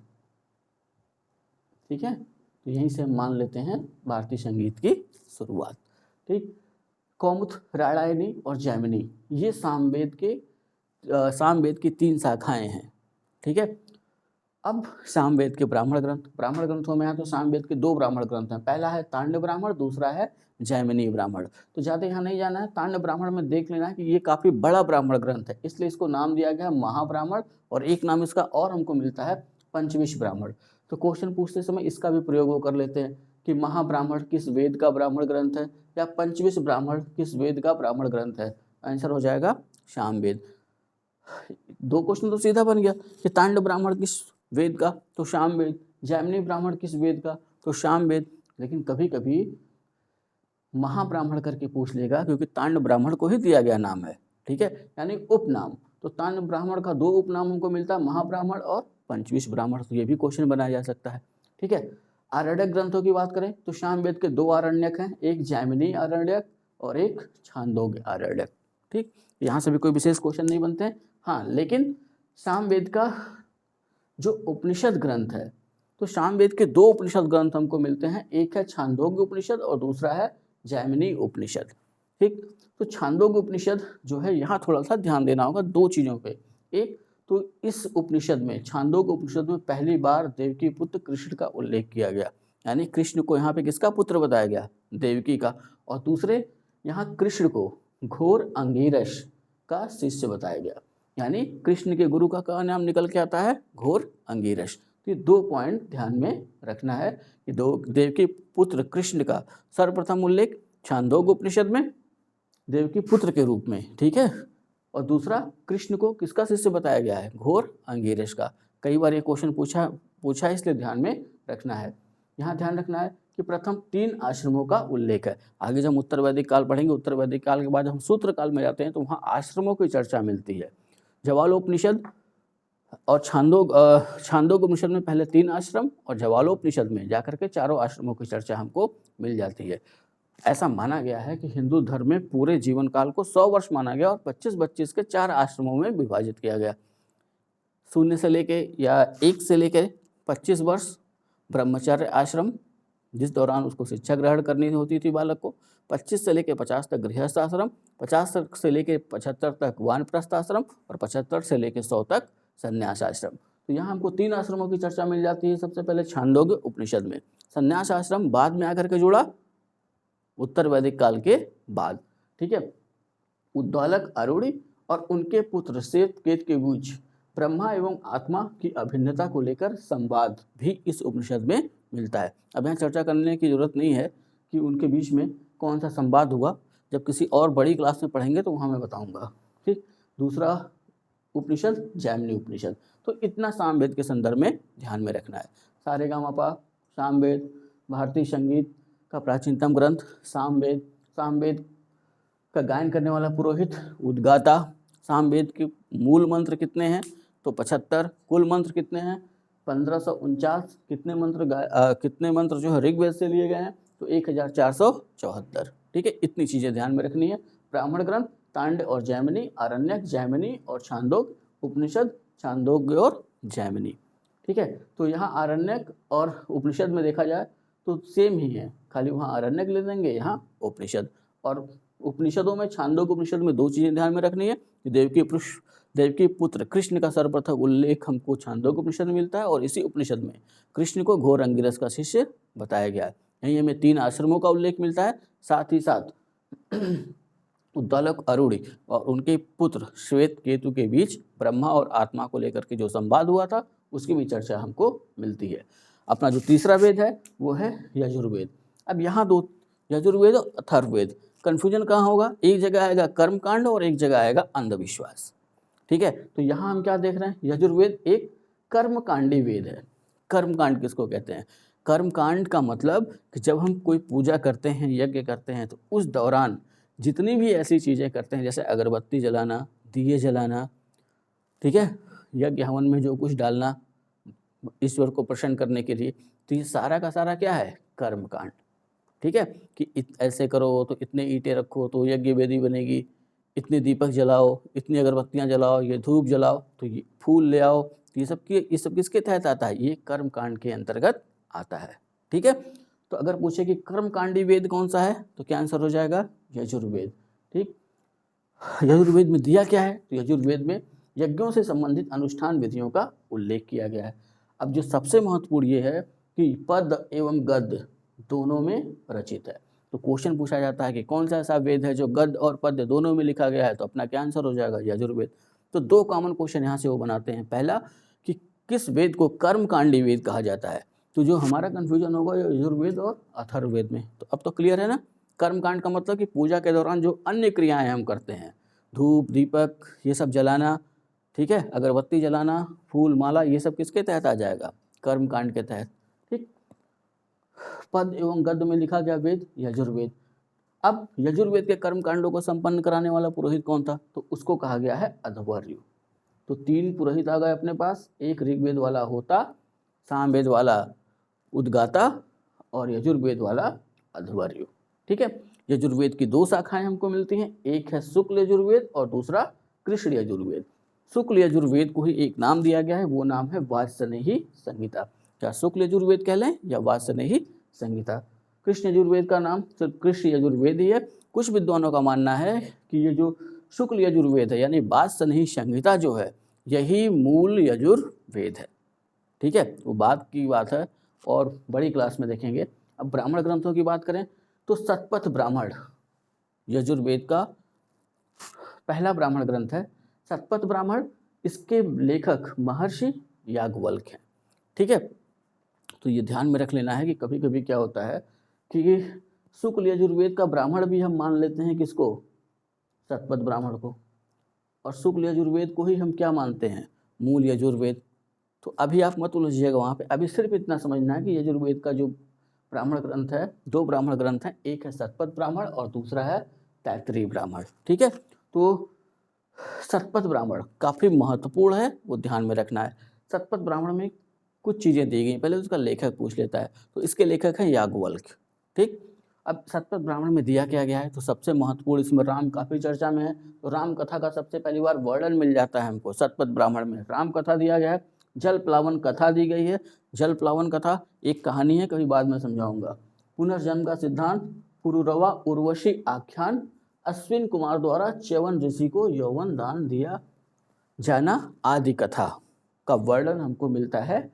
ठीक है, तो यहीं से हम मान लेते हैं भारतीय संगीत की शुरुआत। ठीक, कौमुद, राणायनी और जैमिनी, ये सामवेद की 3 शाखाएं हैं। ठीक है, अब सामवेद के ब्राह्मण ग्रंथों में यहाँ तो सामवेद के 2 ब्राह्मण ग्रंथ हैं, पहला है तांड ब्राह्मण, दूसरा है जैमिनी ब्राह्मण। तो ज़्यादा यहाँ नहीं जाना है, तांड ब्राह्मण में देख लेना है कि ये काफ़ी बड़ा ब्राह्मण ग्रंथ है, इसलिए इसको नाम दिया गया महाब्राह्मण, और एक नाम इसका और हमको मिलता है पंचविश ब्राह्मण। तो क्वेश्चन पूछते समय इसका भी प्रयोग वो कर लेते हैं कि महाब्राह्मण किस वेद का ब्राह्मण ग्रंथ है, या पंचविश ब्राह्मण किस वेद का ब्राह्मण ग्रंथ है। आंसर हो जाएगा सामवेद। 2 क्वेश्चन तो सीधा बन गया कि तांड ब्राह्मण किस वेद का, तो सामवेद, जैमिनी ब्राह्मण किस वेद का, तो सामवेद। लेकिन कभी कभी महाब्राह्मण करके पूछ लेगा, क्योंकि तांड ब्राह्मण को ही दिया गया नाम है। ठीक है, यानी उपनाम। तो तांड ब्राह्मण का 2 उपनाम हमको मिलता है, महाब्राह्मण और पंचविश ब्राह्मण। तो ये भी क्वेश्चन बनाया जा सकता है। ठीक है, आरण्यक ग्रंथों की बात करें तो सामवेद के 2 आरण्यक हैं, एक जैमिनी आरण्यक और एक छांदोग्य आरण्यक। ठीक, यहाँ से भी कोई विशेष क्वेश्चन नहीं बनते हैं। हाँ, लेकिन सामवेद का जो उपनिषद ग्रंथ है, तो सामवेद के 2 उपनिषद ग्रंथ हमको मिलते हैं, एक है छांदोग्य उपनिषद और दूसरा है जैमिनी उपनिषद। ठीक, तो छांदोग्य उपनिषद जो है, यहाँ थोड़ा सा ध्यान देना होगा 2 चीज़ों पे। एक तो इस उपनिषद में, छांदोग्य उपनिषद में पहली बार देवकी पुत्र कृष्ण का उल्लेख किया गया, यानी कृष्ण को यहाँ पे किसका पुत्र बताया गया, देवकी का। और दूसरे, यहाँ कृष्ण को घोर अंगिरस का शिष्य बताया गया, यानी कृष्ण के गुरु का नाम निकल के आता है घोर अंगिरस। तो ये 2 पॉइंट ध्यान में रखना है कि देवकी पुत्र कृष्ण का सर्वप्रथम उल्लेख छांदोग्य उपनिषद में देवकी पुत्र के रूप में। ठीक है, और दूसरा, कृष्ण को किसका शिष्य बताया गया है, घोर अंगिरस का। कई बार ये क्वेश्चन पूछा है, इसलिए ध्यान में रखना है। यहाँ ध्यान रखना है कि प्रथम 3 आश्रमों का उल्लेख है। आगे जब हम उत्तर वैदिक काल पढ़ेंगे, उत्तर वैदिक काल के बाद हम सूत्र काल में जाते हैं, तो वहाँ आश्रमों की चर्चा मिलती है। जवालोपनिषद और छांदोग्य उपनिषद में पहले 3 आश्रम, और जवालोपनिषद में जाकर के 4 आश्रमों की चर्चा हमको मिल जाती है। ऐसा माना गया है कि हिंदू धर्म में पूरे जीवन काल को 100 वर्ष माना गया और 25-25 के 4 आश्रमों में विभाजित किया गया। 0 से लेके या 1 से लेके 25 वर्ष ब्रह्मचर्य आश्रम, जिस दौरान उसको शिक्षा ग्रहण करनी होती थी बालक को। 25 से लेके 50 तक गृहस्थ आश्रम, 50 से लेके 75 तक वानप्रस्थ आश्रम, और 75 से लेके 100 तक संन्यास आश्रम। तो यहाँ हमको 3 आश्रमों की चर्चा मिल जाती है। सबसे पहले छांदोग्य उपनिषद में, संन्यास आश्रम बाद में आकर के जुड़ा उत्तर वैदिक काल के बाद। ठीक है, उद्दालक आरूढ़ी और उनके पुत्र श्वेतकेतु के बीच ब्रह्मा एवं आत्मा की अभिन्नता को लेकर संवाद भी इस उपनिषद में मिलता है। अब यहाँ चर्चा करने की जरूरत नहीं है कि उनके बीच में कौन सा संवाद हुआ, जब किसी और बड़ी क्लास में पढ़ेंगे तो वहाँ मैं बताऊँगा। ठीक, दूसरा उपनिषद जैमिनी उपनिषद। तो इतना सामवेद के संदर्भ में ध्यान में रखना है। सारेगामापा, सामवेद, भारतीय संगीत का प्राचीनतम ग्रंथ सामवेद, सामवेद का गायन करने वाला पुरोहित उद्गाता। सामवेद के मूल मंत्र कितने हैं, तो 75। कुल मंत्र कितने हैं, 1549 कितने मंत्र जो है ऋग्वेद से लिए गए हैं, तो 1474। ठीक है, इतनी चीज़ें ध्यान में रखनी है। ब्राह्मण ग्रंथ तांड और जैमिनी, आरण्यक जैमिनी और छांदोग्य, उपनिषद छांदोग्य और जैमिनी। ठीक है, तो यहाँ आरण्यक और उपनिषद में देखा जाए तो सेम ही है, खाली वहाँ आरण्यक ले देंगे, यहाँ उपनिषद। और उपनिषदों में छांदोग्य उपनिषद में दो चीज़ें ध्यान में रखनी है कि देवकी पुत्र कृष्ण का सर्वप्रथम उल्लेख हमको छांदोग्य उपनिषद में मिलता है, और इसी उपनिषद में कृष्ण को घोर अंगिरस का शिष्य बताया गया है। यहीं हमें 3 आश्रमों का उल्लेख मिलता है, साथ ही साथ उद्दालक अरुणी और उनके पुत्र श्वेत केतु के बीच ब्रह्मा और आत्मा को लेकर के जो संवाद हुआ था उसकी भी चर्चा हमको मिलती है। अपना जो तीसरा वेद है वो है यजुर्वेद। अब यहाँ दो, यजुर्वेद और अथर्ववेद, कन्फ्यूजन कहाँ होगा, एक जगह आएगा कर्मकांड और एक जगह आएगा अंधविश्वास। ठीक है, तो यहाँ हम क्या देख रहे हैं, यजुर्वेद एक कर्मकांडी वेद है। कर्मकांड किसको कहते हैं, कर्मकांड का मतलब कि जब हम कोई पूजा करते हैं, यज्ञ करते हैं, तो उस दौरान जितनी भी ऐसी चीज़ें करते हैं, जैसे अगरबत्ती जलाना, दिए जलाना, ठीक है, यज्ञ हवन में जो कुछ डालना ईश्वर को प्रसन्न करने के लिए, तो ये सारा का सारा क्या है, कर्मकांड। ठीक है, कि ऐसे करो तो इतने ईंटें रखो तो यज्ञ वेदी बनेगी, इतने दीपक जलाओ, इतनी अगरबत्तियाँ जलाओ, ये धूप जलाओ, तो ये फूल ले आओ, तो ये सब किसके तहत आता है, ये कर्मकांड के अंतर्गत आता है। ठीक है, तो अगर पूछे कि कर्मकांडी वेद कौन सा है, तो क्या आंसर हो जाएगा, यजुर्वेद। ठीक, यजुर्वेद में दिया क्या है, तो यजुर्वेद में यज्ञों से संबंधित अनुष्ठान विधियों का उल्लेख किया गया है। अब जो सबसे महत्वपूर्ण ये है कि पद एवं गद्य दोनों में रचित है। तो क्वेश्चन पूछा जाता है कि कौन सा ऐसा वेद है जो गद्य और पद्य दोनों में लिखा गया है, तो अपना क्या आंसर हो जाएगा, यजुर्वेद। तो दो कॉमन क्वेश्चन यहाँ से वो बनाते हैं, पहला कि किस वेद को कर्मकांडी वेद कहा जाता है, तो जो हमारा कन्फ्यूजन होगा यजुर्वेद और अथर्ववेद में। तो अब तो क्लियर है ना, कर्मकांड का मतलब कि पूजा के दौरान जो अन्य क्रियाएं हम करते हैं, धूप दीपक ये सब जलाना, ठीक है, अगरबत्ती जलाना, फूल माला, ये सब किसके तहत आ जाएगा, कर्मकांड के तहत। ठीक, पद एवं गद्य में लिखा गया वेद यजुर्वेद। अब यजुर्वेद के कर्मकांडों को संपन्न कराने वाला पुरोहित कौन था, तो उसको कहा गया है अध्वर्यु। तो 3 पुरोहित आ गए अपने पास, एक ऋग्वेद वाला होता, सामवेद वाला उद्गाता और यजुर्वेद वाला अध्वर्यु। ठीक है, यजुर्वेद की 2 शाखाएं हमको मिलती हैं, एक है शुक्ल यजुर्वेद और दूसरा कृष्ण यजुर्वेद। शुक्ल यजुर्वेद को ही एक नाम दिया गया है, वो नाम है वात्स्यनेयी संहिता। क्या शुक्ल यजुर्वेद कह लें या वात्स्यनेयी संहिता। कृष्ण यजुर्वेद का नाम सिर्फ कृष्ण यजुर्वेद ही है। कुछ विद्वानों का मानना है कि ये जो शुक्ल यजुर्वेद है यानी वात्स्यनेयी संहिता जो है, यही मूल यजुर्वेद है। ठीक है, वो बात की बात है और बड़ी क्लास में देखेंगे। अब ब्राह्मण ग्रंथों की बात करें तो शतपथ ब्राह्मण यजुर्वेद का पहला ब्राह्मण ग्रंथ है। शतपथ ब्राह्मण, इसके लेखक महर्षि याज्ञवल्क्य हैं। ठीक है, तो ये ध्यान में रख लेना है कि कभी कभी क्या होता है कि शुक्ल यजुर्वेद का ब्राह्मण भी हम मान लेते हैं किसको, शतपथ ब्राह्मण को, और शुक्ल यजुर्वेद को ही हम क्या मानते हैं, मूल यजुर्वेद। तो अभी आप मत उलझिएगा वहाँ पे, अभी सिर्फ इतना समझना है कि यजुर्वेद का जो ब्राह्मण ग्रंथ है, 2 ब्राह्मण ग्रंथ हैं, एक है शतपथ ब्राह्मण और दूसरा है तैत्तिरीय ब्राह्मण। ठीक है, तो शतपथ ब्राह्मण काफ़ी महत्वपूर्ण है, वो ध्यान में रखना है। शतपथ ब्राह्मण में कुछ चीज़ें दी गई, पहले उसका लेखक पूछ लेता है, तो इसके लेखक हैं याज्ञवल्क्य। ठीक, अब शतपथ ब्राह्मण में दिया क्या गया है, तो सबसे महत्वपूर्ण इसमें राम काफ़ी चर्चा में है, तो राम कथा का सबसे पहली बार वर्णन मिल जाता है हमको शतपथ ब्राह्मण में। राम कथा दिया गया है, जल प्लावन कथा दी गई है। जल प्लावन कथा एक कहानी है, कभी बाद में समझाऊंगा। पुनर्जन्म का सिद्धांत, पुरुरवा उर्वशी आख्यान, अश्विन कुमार द्वारा च्यवन ऋषि को यौवन दान दिया जाना आदि कथा का वर्णन हमको मिलता है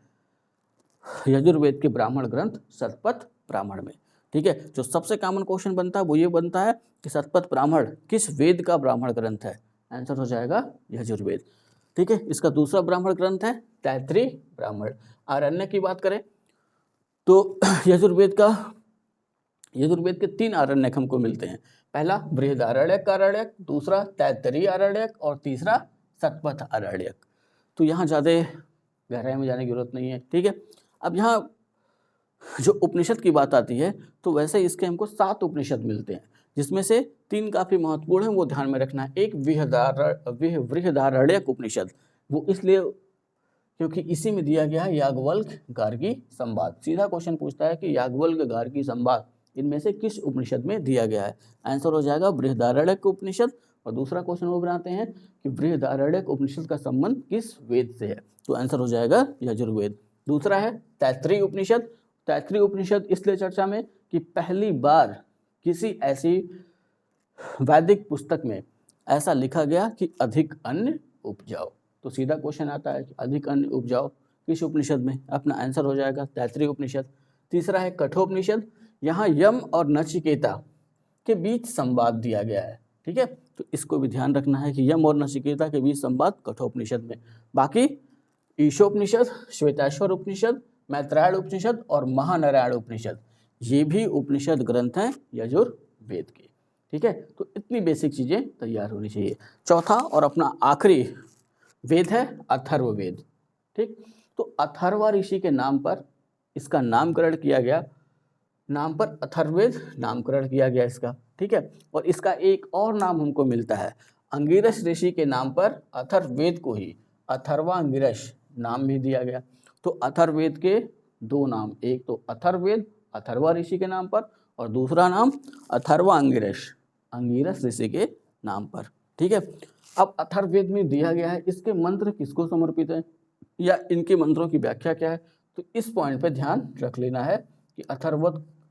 यजुर्वेद के ब्राह्मण ग्रंथ शतपथ ब्राह्मण में। ठीक है, जो सबसे कॉमन क्वेश्चन बनता है वो ये बनता है कि शतपथ ब्राह्मण किस वेद का ब्राह्मण ग्रंथ है, आंसर हो जाएगा यजुर्वेद। ठीक है, इसका दूसरा ब्राह्मण ग्रंथ है तैत्तिरीय ब्राह्मण। आरण्य की बात करें तो यजुर्वेद के 3 आरण्यक हमको मिलते हैं, पहला बृहदारण्यक आरण्यक, दूसरा तैत्तिरीय आरण्यक और तीसरा शतपथ आरण्यक। तो यहाँ ज़्यादा गहराई में जाने की जरूरत नहीं है। ठीक है, अब यहाँ जो उपनिषद की बात आती है तो वैसे इसके हमको 7 उपनिषद मिलते हैं, जिसमें से 3 काफ़ी महत्वपूर्ण हैं, वो ध्यान में रखना है। एक बृहदारण्यक उपनिषद, वो इसलिए क्योंकि इसी में दिया गया है याज्ञवल्क्य गार्गी संवाद। सीधा क्वेश्चन पूछता है कि याज्ञवल्क्य गार्गी संवाद इनमें से किस उपनिषद में दिया गया है। आंसर हो जाएगा बृहदारण्यक उपनिषद। और दूसरा क्वेश्चन वो बनाते हैं कि बृहदारण्यक उपनिषद का संबंध किस वेद से है, तो आंसर हो जाएगा यजुर्वेद। दूसरा है तैत्तिरीय उपनिषद। तैत्तिरीय उपनिषद इसलिए चर्चा में कि पहली बार किसी ऐसी वैदिक पुस्तक में ऐसा लिखा गया कि अधिक अन्न उपजाओ। तो सीधा क्वेश्चन आता है कि अधिक अन्न उपजाओ किस उपनिषद में, अपना आंसर हो जाएगा तैत्तिरीय उपनिषद। तीसरा है कठोपनिषद। यहाँ यम और नचिकेता के बीच संवाद दिया गया है, ठीक है, तो इसको भी ध्यान रखना है कि यम और नचिकेता के बीच संवाद कठोपनिषद में। बाकी ईशोपनिषद, श्वेताश्वर उपनिषद, मैत्रायण उपनिषद और महानारायण उपनिषद ये भी उपनिषद ग्रंथ हैं यजुर्वेद के, ठीक है। तो इतनी बेसिक चीज़ें तैयार होनी चाहिए। चौथा और अपना आखिरी वेद है अथर्ववेद, ठीक। तो अथर्वा ऋषि के नाम पर इसका नामकरण किया गया, नाम पर अथर्ववेद नामकरण किया गया इसका, ठीक है। और इसका एक और नाम हमको मिलता है, अंगिरस ऋषि के नाम पर अथर्ववेद को ही अथर्वा अंगिरस नाम भी दिया गया। तो अथर्ववेद के दो नाम, एक तो अथर्ववेद अथर्वा ऋषि के नाम पर और दूसरा नाम अथर्वा अंगिरस अंगिरस ऋषि के नाम पर, ठीक है। अब अथर्ववेद में दिया गया है, इसके मंत्र किसको समर्पित है या इनके मंत्रों की व्याख्या क्या है, तो इस पॉइंट पे ध्यान रख लेना है कि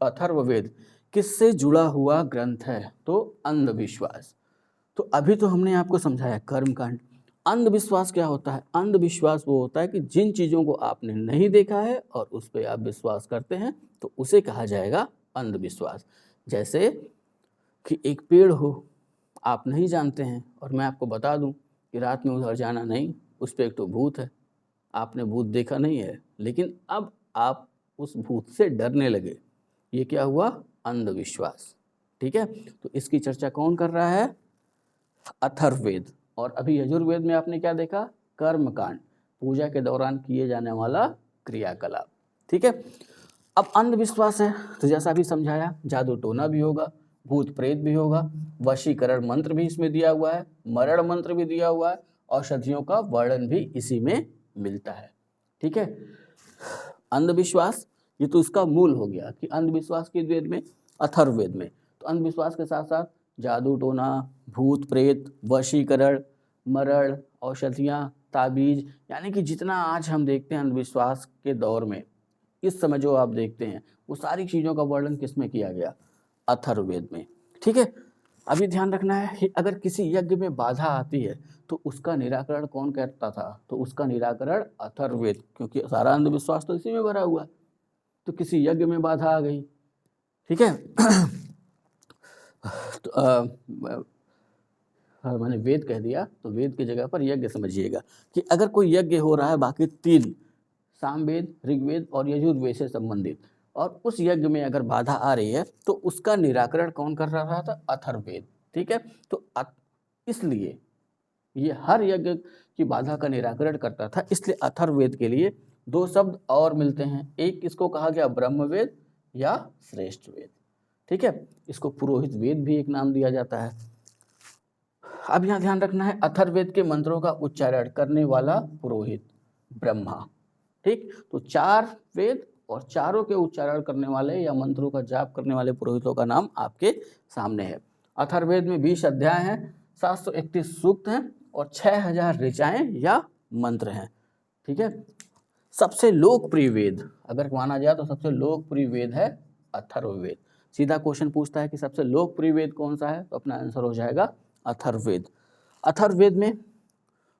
अथर्ववेद किससे जुड़ा हुआ ग्रंथ है, तो अंधविश्वास। तो अभी तो हमने आपको समझाया कर्मकांड। अंधविश्वास क्या होता है? अंधविश्वास वो होता है कि जिन चीज़ों को आपने नहीं देखा है और उस पर आप विश्वास करते हैं तो उसे कहा जाएगा अंधविश्वास। जैसे कि एक पेड़ हो, आप नहीं जानते हैं और मैं आपको बता दूं कि रात में उधर जाना नहीं, उस पर एक तो भूत है, आपने भूत देखा नहीं है, लेकिन अब आप उस भूत से डरने लगे, ये क्या हुआ? अंधविश्वास, ठीक है। तो इसकी चर्चा कौन कर रहा है? अथर्ववेद। और अभी यजुर्वेद में आपने क्या देखा? कर्मकांड, पूजा के दौरान किए जाने वाला क्रियाकलाप, ठीक है। अब अंधविश्वास है तो जैसा अभी समझाया, जादू टोना भी होगा, भूत प्रेत भी होगा, वशीकरण मंत्र भी इसमें दिया हुआ है, मरण मंत्र भी दिया हुआ है, औषधियों का वर्णन भी इसी में मिलता है, ठीक है। अंधविश्वास ये तो इसका मूल हो गया कि अंधविश्वास के वेद में, अथर्ववेद में। तो अंधविश्वास के साथ साथ जादू टोना, भूत प्रेत, वशीकरण, मरण, औषधियाँ, ताबीज, यानी कि जितना आज हम देखते हैं अंधविश्वास के दौर में, इस समय जो आप देखते हैं वो सारी चीज़ों का वर्णन किसमें किया गया? अथर्ववेद में, ठीक है। अभी ध्यान रखना है कि अगर किसी यज्ञ में बाधा आती है तो उसका निराकरण कौन करता था? तो उसका निराकरण अथर्ववेद, क्योंकि सारा अंधविश्वास तो इसी में भरा हुआ है। तो किसी यज्ञ में बाधा आ गई, ठीक है तो मैंने वेद कह दिया, तो वेद की जगह पर यज्ञ समझिएगा कि अगर कोई यज्ञ हो रहा है, बाकी तीन, सामवेद, ऋग्वेद और यजुर्वेद से संबंधित, और उस यज्ञ में अगर बाधा आ रही है तो उसका निराकरण कौन कर रहा था? अथर्ववेद, ठीक है। तो इसलिए ये हर यज्ञ की बाधा का निराकरण करता था, इसलिए अथर्ववेद के लिए दो शब्द और मिलते हैं, एक इसको कहा गया ब्रह्मवेद या श्रेष्ठ वेद, ठीक है। इसको पुरोहित वेद भी एक नाम दिया जाता है। अब यहाँ ध्यान रखना है, अथर्ववेद के मंत्रों का उच्चारण करने वाला पुरोहित ब्रह्मा, ठीक। तो चार वेद और चारों के उच्चारण करने वाले या मंत्रों का जाप करने वाले पुरोहितों का नाम आपके सामने है। अथर्ववेद में 20 अध्याय हैं, 731 सूक्त हैं और 6000 ऋचाएं या मंत्र हैं, ठीक है। सबसे लोकप्रिय वेद अगर माना जाए तो सबसे लोकप्रिय वेद है अथर्ववेद। सीधा क्वेश्चन पूछता है कि सबसे लोकप्रिय वेद कौन सा है, तो अपना आंसर हो जाएगा अथर्ववेद। अथर्ववेद में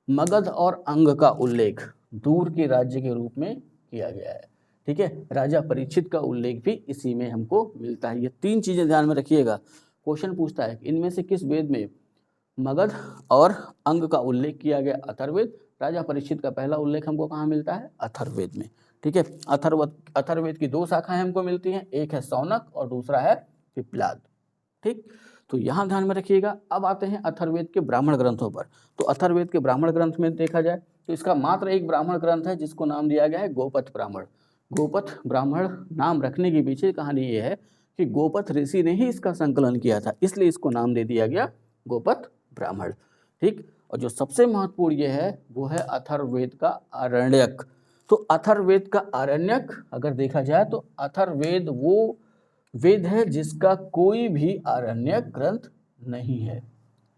मगध और अंग का उल्लेख दूर के राज्य के रूप में किया गया है, ठीक है। राजा परीक्षित का उल्लेख भी इसी में हमको मिलता है। ये तीन चीजें ध्यान में रखिएगा। क्वेश्चन पूछता है कि इनमें से किस वेद में मगध और अंग का उल्लेख किया गया? अथर्ववेद। राजा परीक्षित का पहला उल्लेख हमको कहाँ मिलता है? अथर्ववेद में, ठीक है। अथर्ववेद की दो शाखाएं हमको मिलती हैं, एक है शौनक और दूसरा है पिप्लाद, ठीक। तो यहाँ ध्यान में रखिएगा। अब आते हैं अथर्ववेद के ब्राह्मण ग्रंथों पर। तो अथर्ववेद के ब्राह्मण ग्रंथ में देखा जाए तो इसका मात्र एक ब्राह्मण ग्रंथ है जिसको नाम दिया गया है गोपथ ब्राह्मण। गोपथ ब्राह्मण नाम रखने के पीछे कहानी ये है कि गोपथ ऋषि ने ही इसका संकलन किया था, इसलिए इसको नाम दे दिया गया गोपथ ब्राह्मण, ठीक। और जो सबसे महत्वपूर्ण ये है वो है अथर्ववेद का आरण्यक। तो अथर्ववेद का आरण्यक अगर देखा जाए तो अथर्ववेद वो वेद है जिसका कोई भी आरण्यक ग्रंथ नहीं है।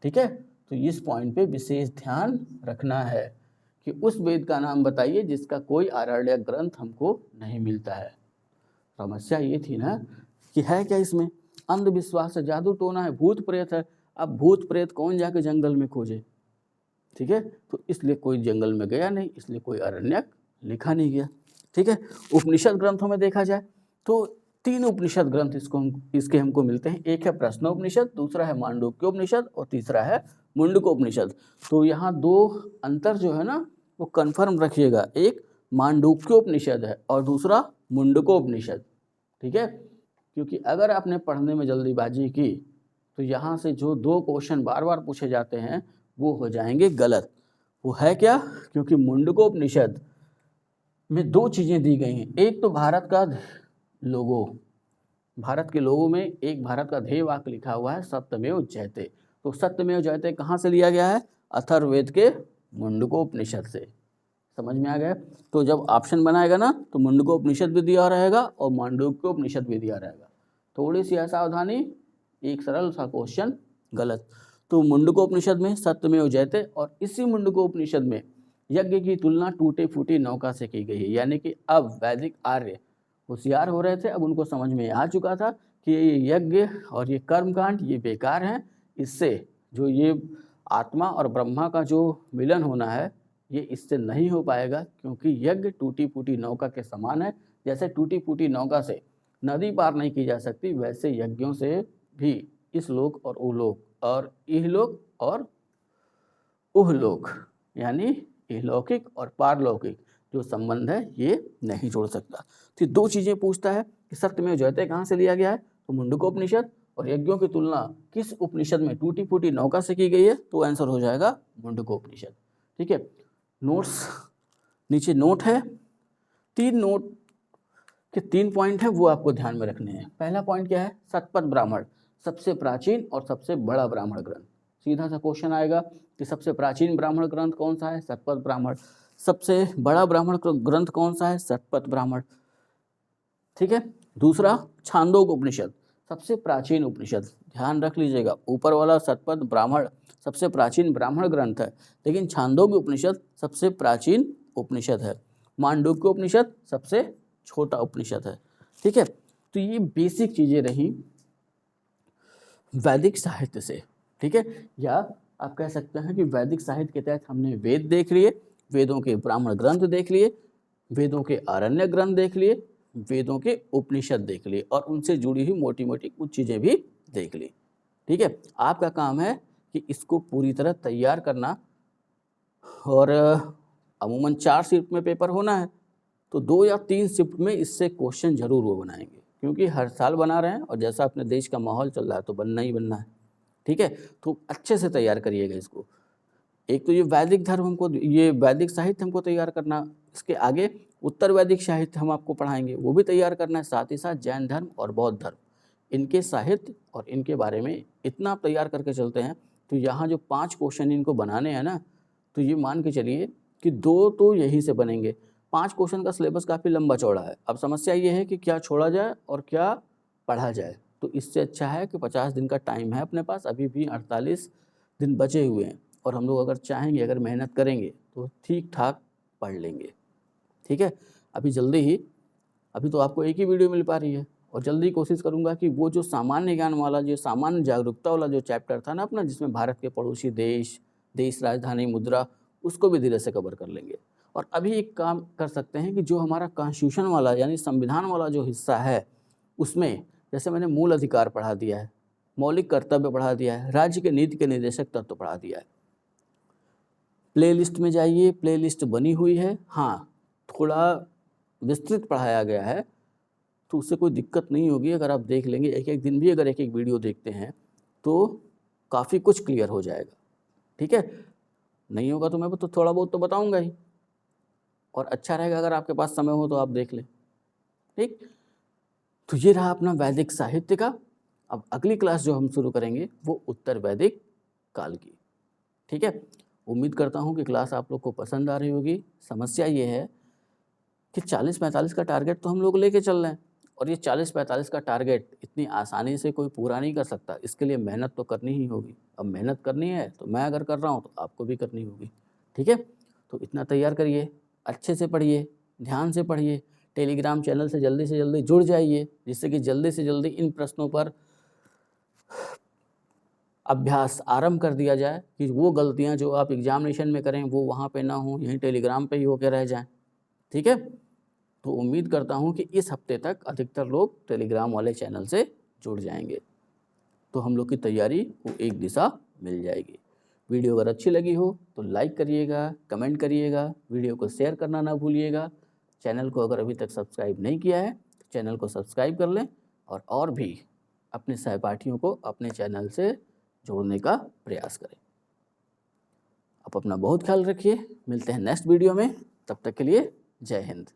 ठीक है, तो इस पॉइंट पे विशेष ध्यान रखना है कि उस वेद का नाम बताइए जिसका कोई आरण्यक ग्रंथ हमको नहीं मिलता है। समस्या ये थी ना कि है क्या इसमें, अंधविश्वास है, जादू टोना है, भूत प्रेत है। अब भूत प्रेत कौन जाके जंगल में खोजे, ठीक है, तो इसलिए कोई जंगल में गया नहीं, इसलिए कोई अरण्यक लिखा नहीं गया। ठीक है, उपनिषद ग्रंथों में देखा जाए तो 3 उपनिषद ग्रंथ इसके हमको मिलते हैं। एक है प्रश्नोपनिषद, दूसरा है मांडुक्योपनिषद और तीसरा है मुंडकोपनिषद। तो यहाँ 2 अंतर जो है ना वो कंफर्म रखिएगा, एक मांडुक्योपनिषद है और दूसरा मुंडकोपनिषद। ठीक है, क्योंकि अगर आपने पढ़ने में जल्दीबाजी की तो यहाँ से जो 2 क्वेश्चन बार बार पूछे जाते हैं वो हो जाएंगे गलत। वो है क्या, क्योंकि मुंडकोपनिषद में 2 चीज़ें दी गई हैं। एक तो भारत का लोगो, भारत के लोगों में एक भारत का ध्येय वाक्य लिखा हुआ है सत्यमेव जयते। तो सत्यमेव जयते कहाँ से लिया गया है, अथर्ववेद के मुंडकोपनिषद से। समझ में आ गया। तो जब ऑप्शन बनाएगा ना तो मुंडकोपनिषद भी दिया रहेगा और मांडुक्योपनिषद भी दिया रहेगा। थोड़ी सी असावधानी, एक सरल सा क्वेश्चन गलत। तो मुंडकोपनिषद में सत्यमेव जयते और इसी मुंडकोपनिषद में यज्ञ की तुलना टूटे फूटी नौका से की गई है। यानी कि अब वैदिक आर्य होशियार हो रहे थे, अब उनको समझ में आ चुका था कि ये यज्ञ और ये कर्मकांड ये बेकार हैं। इससे जो ये आत्मा और ब्रह्मा का जो मिलन होना है ये इससे नहीं हो पाएगा, क्योंकि यज्ञ टूटी फूटी नौका के समान है। जैसे टूटी फूटी नौका से नदी पार नहीं की जा सकती, वैसे यज्ञों से भी इस लोक और उलोक और इहलोक और उहलोक यानी इहलौकिक और पारलौकिक जो संबंध है ये नहीं जोड़ सकता। तो 2 चीज़ें पूछता है कि सत्यमेव जयते कहाँ से लिया गया है, तो मुंडकोपनिषद, और यज्ञों की तुलना किस उपनिषद में टूटी फूटी नौका से की गई है, तो आंसर हो जाएगा मुंडकोपनिषद। ठीक है, नोट्स नीचे नोट है, 3 नोट के 3 पॉइंट है वो आपको ध्यान में रखने हैं। पहला पॉइंट क्या है, शतपथ ब्राह्मण सबसे प्राचीन और सबसे बड़ा ब्राह्मण ग्रंथ। सीधा सा क्वेश्चन आएगा कि सबसे प्राचीन ब्राह्मण ग्रंथ कौन सा है, शतपथ ब्राह्मण। सबसे बड़ा ब्राह्मण ग्रंथ कौन सा है, शतपथ ब्राह्मण। ठीक है, दूसरा छांदोग्य उपनिषद सबसे प्राचीन उपनिषद। ध्यान रख लीजिएगा, ऊपर वाला शतपथ ब्राह्मण सबसे प्राचीन ब्राह्मण ग्रंथ है, लेकिन छांदोग्य उपनिषद सबसे प्राचीन उपनिषद है। मांडुक्य उपनिषद सबसे छोटा उपनिषद है। ठीक है, तो ये बेसिक चीजें रही वैदिक साहित्य से। ठीक है, या आप कह सकते हैं कि वैदिक साहित्य के तहत हमने वेद देख लिए, वेदों के ब्राह्मण ग्रंथ देख लिए, वेदों के आरण्य ग्रंथ देख लिए, वेदों के उपनिषद देख लिए और उनसे जुड़ी हुई मोटी मोटी कुछ चीज़ें भी देख ली। ठीक है, आपका काम है कि इसको पूरी तरह तैयार करना, और अमूमन 4 शिफ्ट में पेपर होना है, तो 2 या 3 शिफ्ट में इससे क्वेश्चन जरूर वो बनाएंगे, क्योंकि हर साल बना रहे हैं और जैसा अपने देश का माहौल चल रहा है तो बनना ही बनना है। ठीक है, तो अच्छे से तैयार करिएगा इसको। एक तो ये वैदिक धर्म हमको, ये वैदिक साहित्य हमको तैयार करना, इसके आगे उत्तर वैदिक साहित्य हम आपको पढ़ाएंगे, वो भी तैयार करना है। साथ ही साथ जैन धर्म और बौद्ध धर्म, इनके साहित्य और इनके बारे में इतना आप तैयार करके चलते हैं तो यहाँ जो 5 क्वेश्चन इनको बनाने हैं ना, तो ये मान के चलिए कि 2 तो यहीं से बनेंगे। 5 क्वेश्चन का सिलेबस काफ़ी लंबा चौड़ा है। अब समस्या ये है कि क्या छोड़ा जाए और क्या पढ़ा जाए। तो इससे अच्छा है कि 50 दिन का टाइम है अपने पास, अभी भी 48 दिन बचे हुए हैं, और हम लोग अगर चाहेंगे, अगर मेहनत करेंगे तो ठीक ठाक पढ़ लेंगे। ठीक है, अभी जल्दी ही, अभी तो आपको एक ही वीडियो मिल पा रही है, और जल्दी कोशिश करूंगा कि वो जो सामान्य ज्ञान वाला, जो सामान्य जागरूकता वाला जो चैप्टर था ना अपना, जिसमें भारत के पड़ोसी देश, देश राजधानी, मुद्रा, उसको भी धीरे से कवर कर लेंगे। और अभी एक काम कर सकते हैं कि जो हमारा कॉन्स्टिट्यूशन वाला यानी संविधान वाला जो हिस्सा है, उसमें जैसे मैंने मूल अधिकार पढ़ा दिया है, मौलिक कर्तव्य पढ़ा दिया है, राज्य के नीति के निर्देशक तत्व पढ़ा दिया है। प्लेलिस्ट में जाइए, प्लेलिस्ट बनी हुई है। हाँ, थोड़ा विस्तृत पढ़ाया गया है, तो उससे कोई दिक्कत नहीं होगी। अगर आप देख लेंगे, एक एक दिन भी अगर एक एक वीडियो देखते हैं तो काफ़ी कुछ क्लियर हो जाएगा। ठीक है, नहीं होगा तो मैं तो थोड़ा बहुत तो बताऊंगा ही, और अच्छा रहेगा अगर आपके पास समय हो तो आप देख लें। ठीक, तो ये रहा अपना वैदिक साहित्य का। अब अगली क्लास जो हम शुरू करेंगे वो उत्तर वैदिक काल की। ठीक है, उम्मीद करता हूँ कि क्लास आप लोग को पसंद आ रही होगी। समस्या ये है कि 40-45 का टारगेट तो हम लोग लेके चल रहे हैं और ये 40-45 का टारगेट इतनी आसानी से कोई पूरा नहीं कर सकता। इसके लिए मेहनत तो करनी ही होगी। अब मेहनत करनी है तो मैं अगर कर रहा हूँ तो आपको भी करनी होगी, ठीक है? तो इतना तैयार करिए, अच्छे से पढ़िए, ध्यान से पढ़िए, टेलीग्राम चैनल से जल्दी जुड़ जाइए, जिससे कि जल्दी से जल्दी इन प्रश्नों पर अभ्यास आरंभ कर दिया जाए कि वो गलतियाँ जो आप एग्जामिनेशन में करें वो वहाँ पे ना हो, यहीं टेलीग्राम पे ही होके रह जाएँ, ठीक है? तो उम्मीद करता हूँ कि इस हफ्ते तक अधिकतर लोग टेलीग्राम वाले चैनल से जुड़ जाएंगे, तो हम लोग की तैयारी को एक दिशा मिल जाएगी। वीडियो अगर अच्छी लगी हो तो लाइक करिएगा, कमेंट करिएगा, वीडियो को शेयर करना ना भूलिएगा। चैनल को अगर अभी तक सब्सक्राइब नहीं किया है तो चैनल को सब्सक्राइब कर लें और भी अपने सहपाठियों को अपने चैनल से जोड़ने का प्रयास करें। आप अपना बहुत ख्याल रखिए, मिलते हैं नेक्स्ट वीडियो में, तब तक के लिए जय हिंद।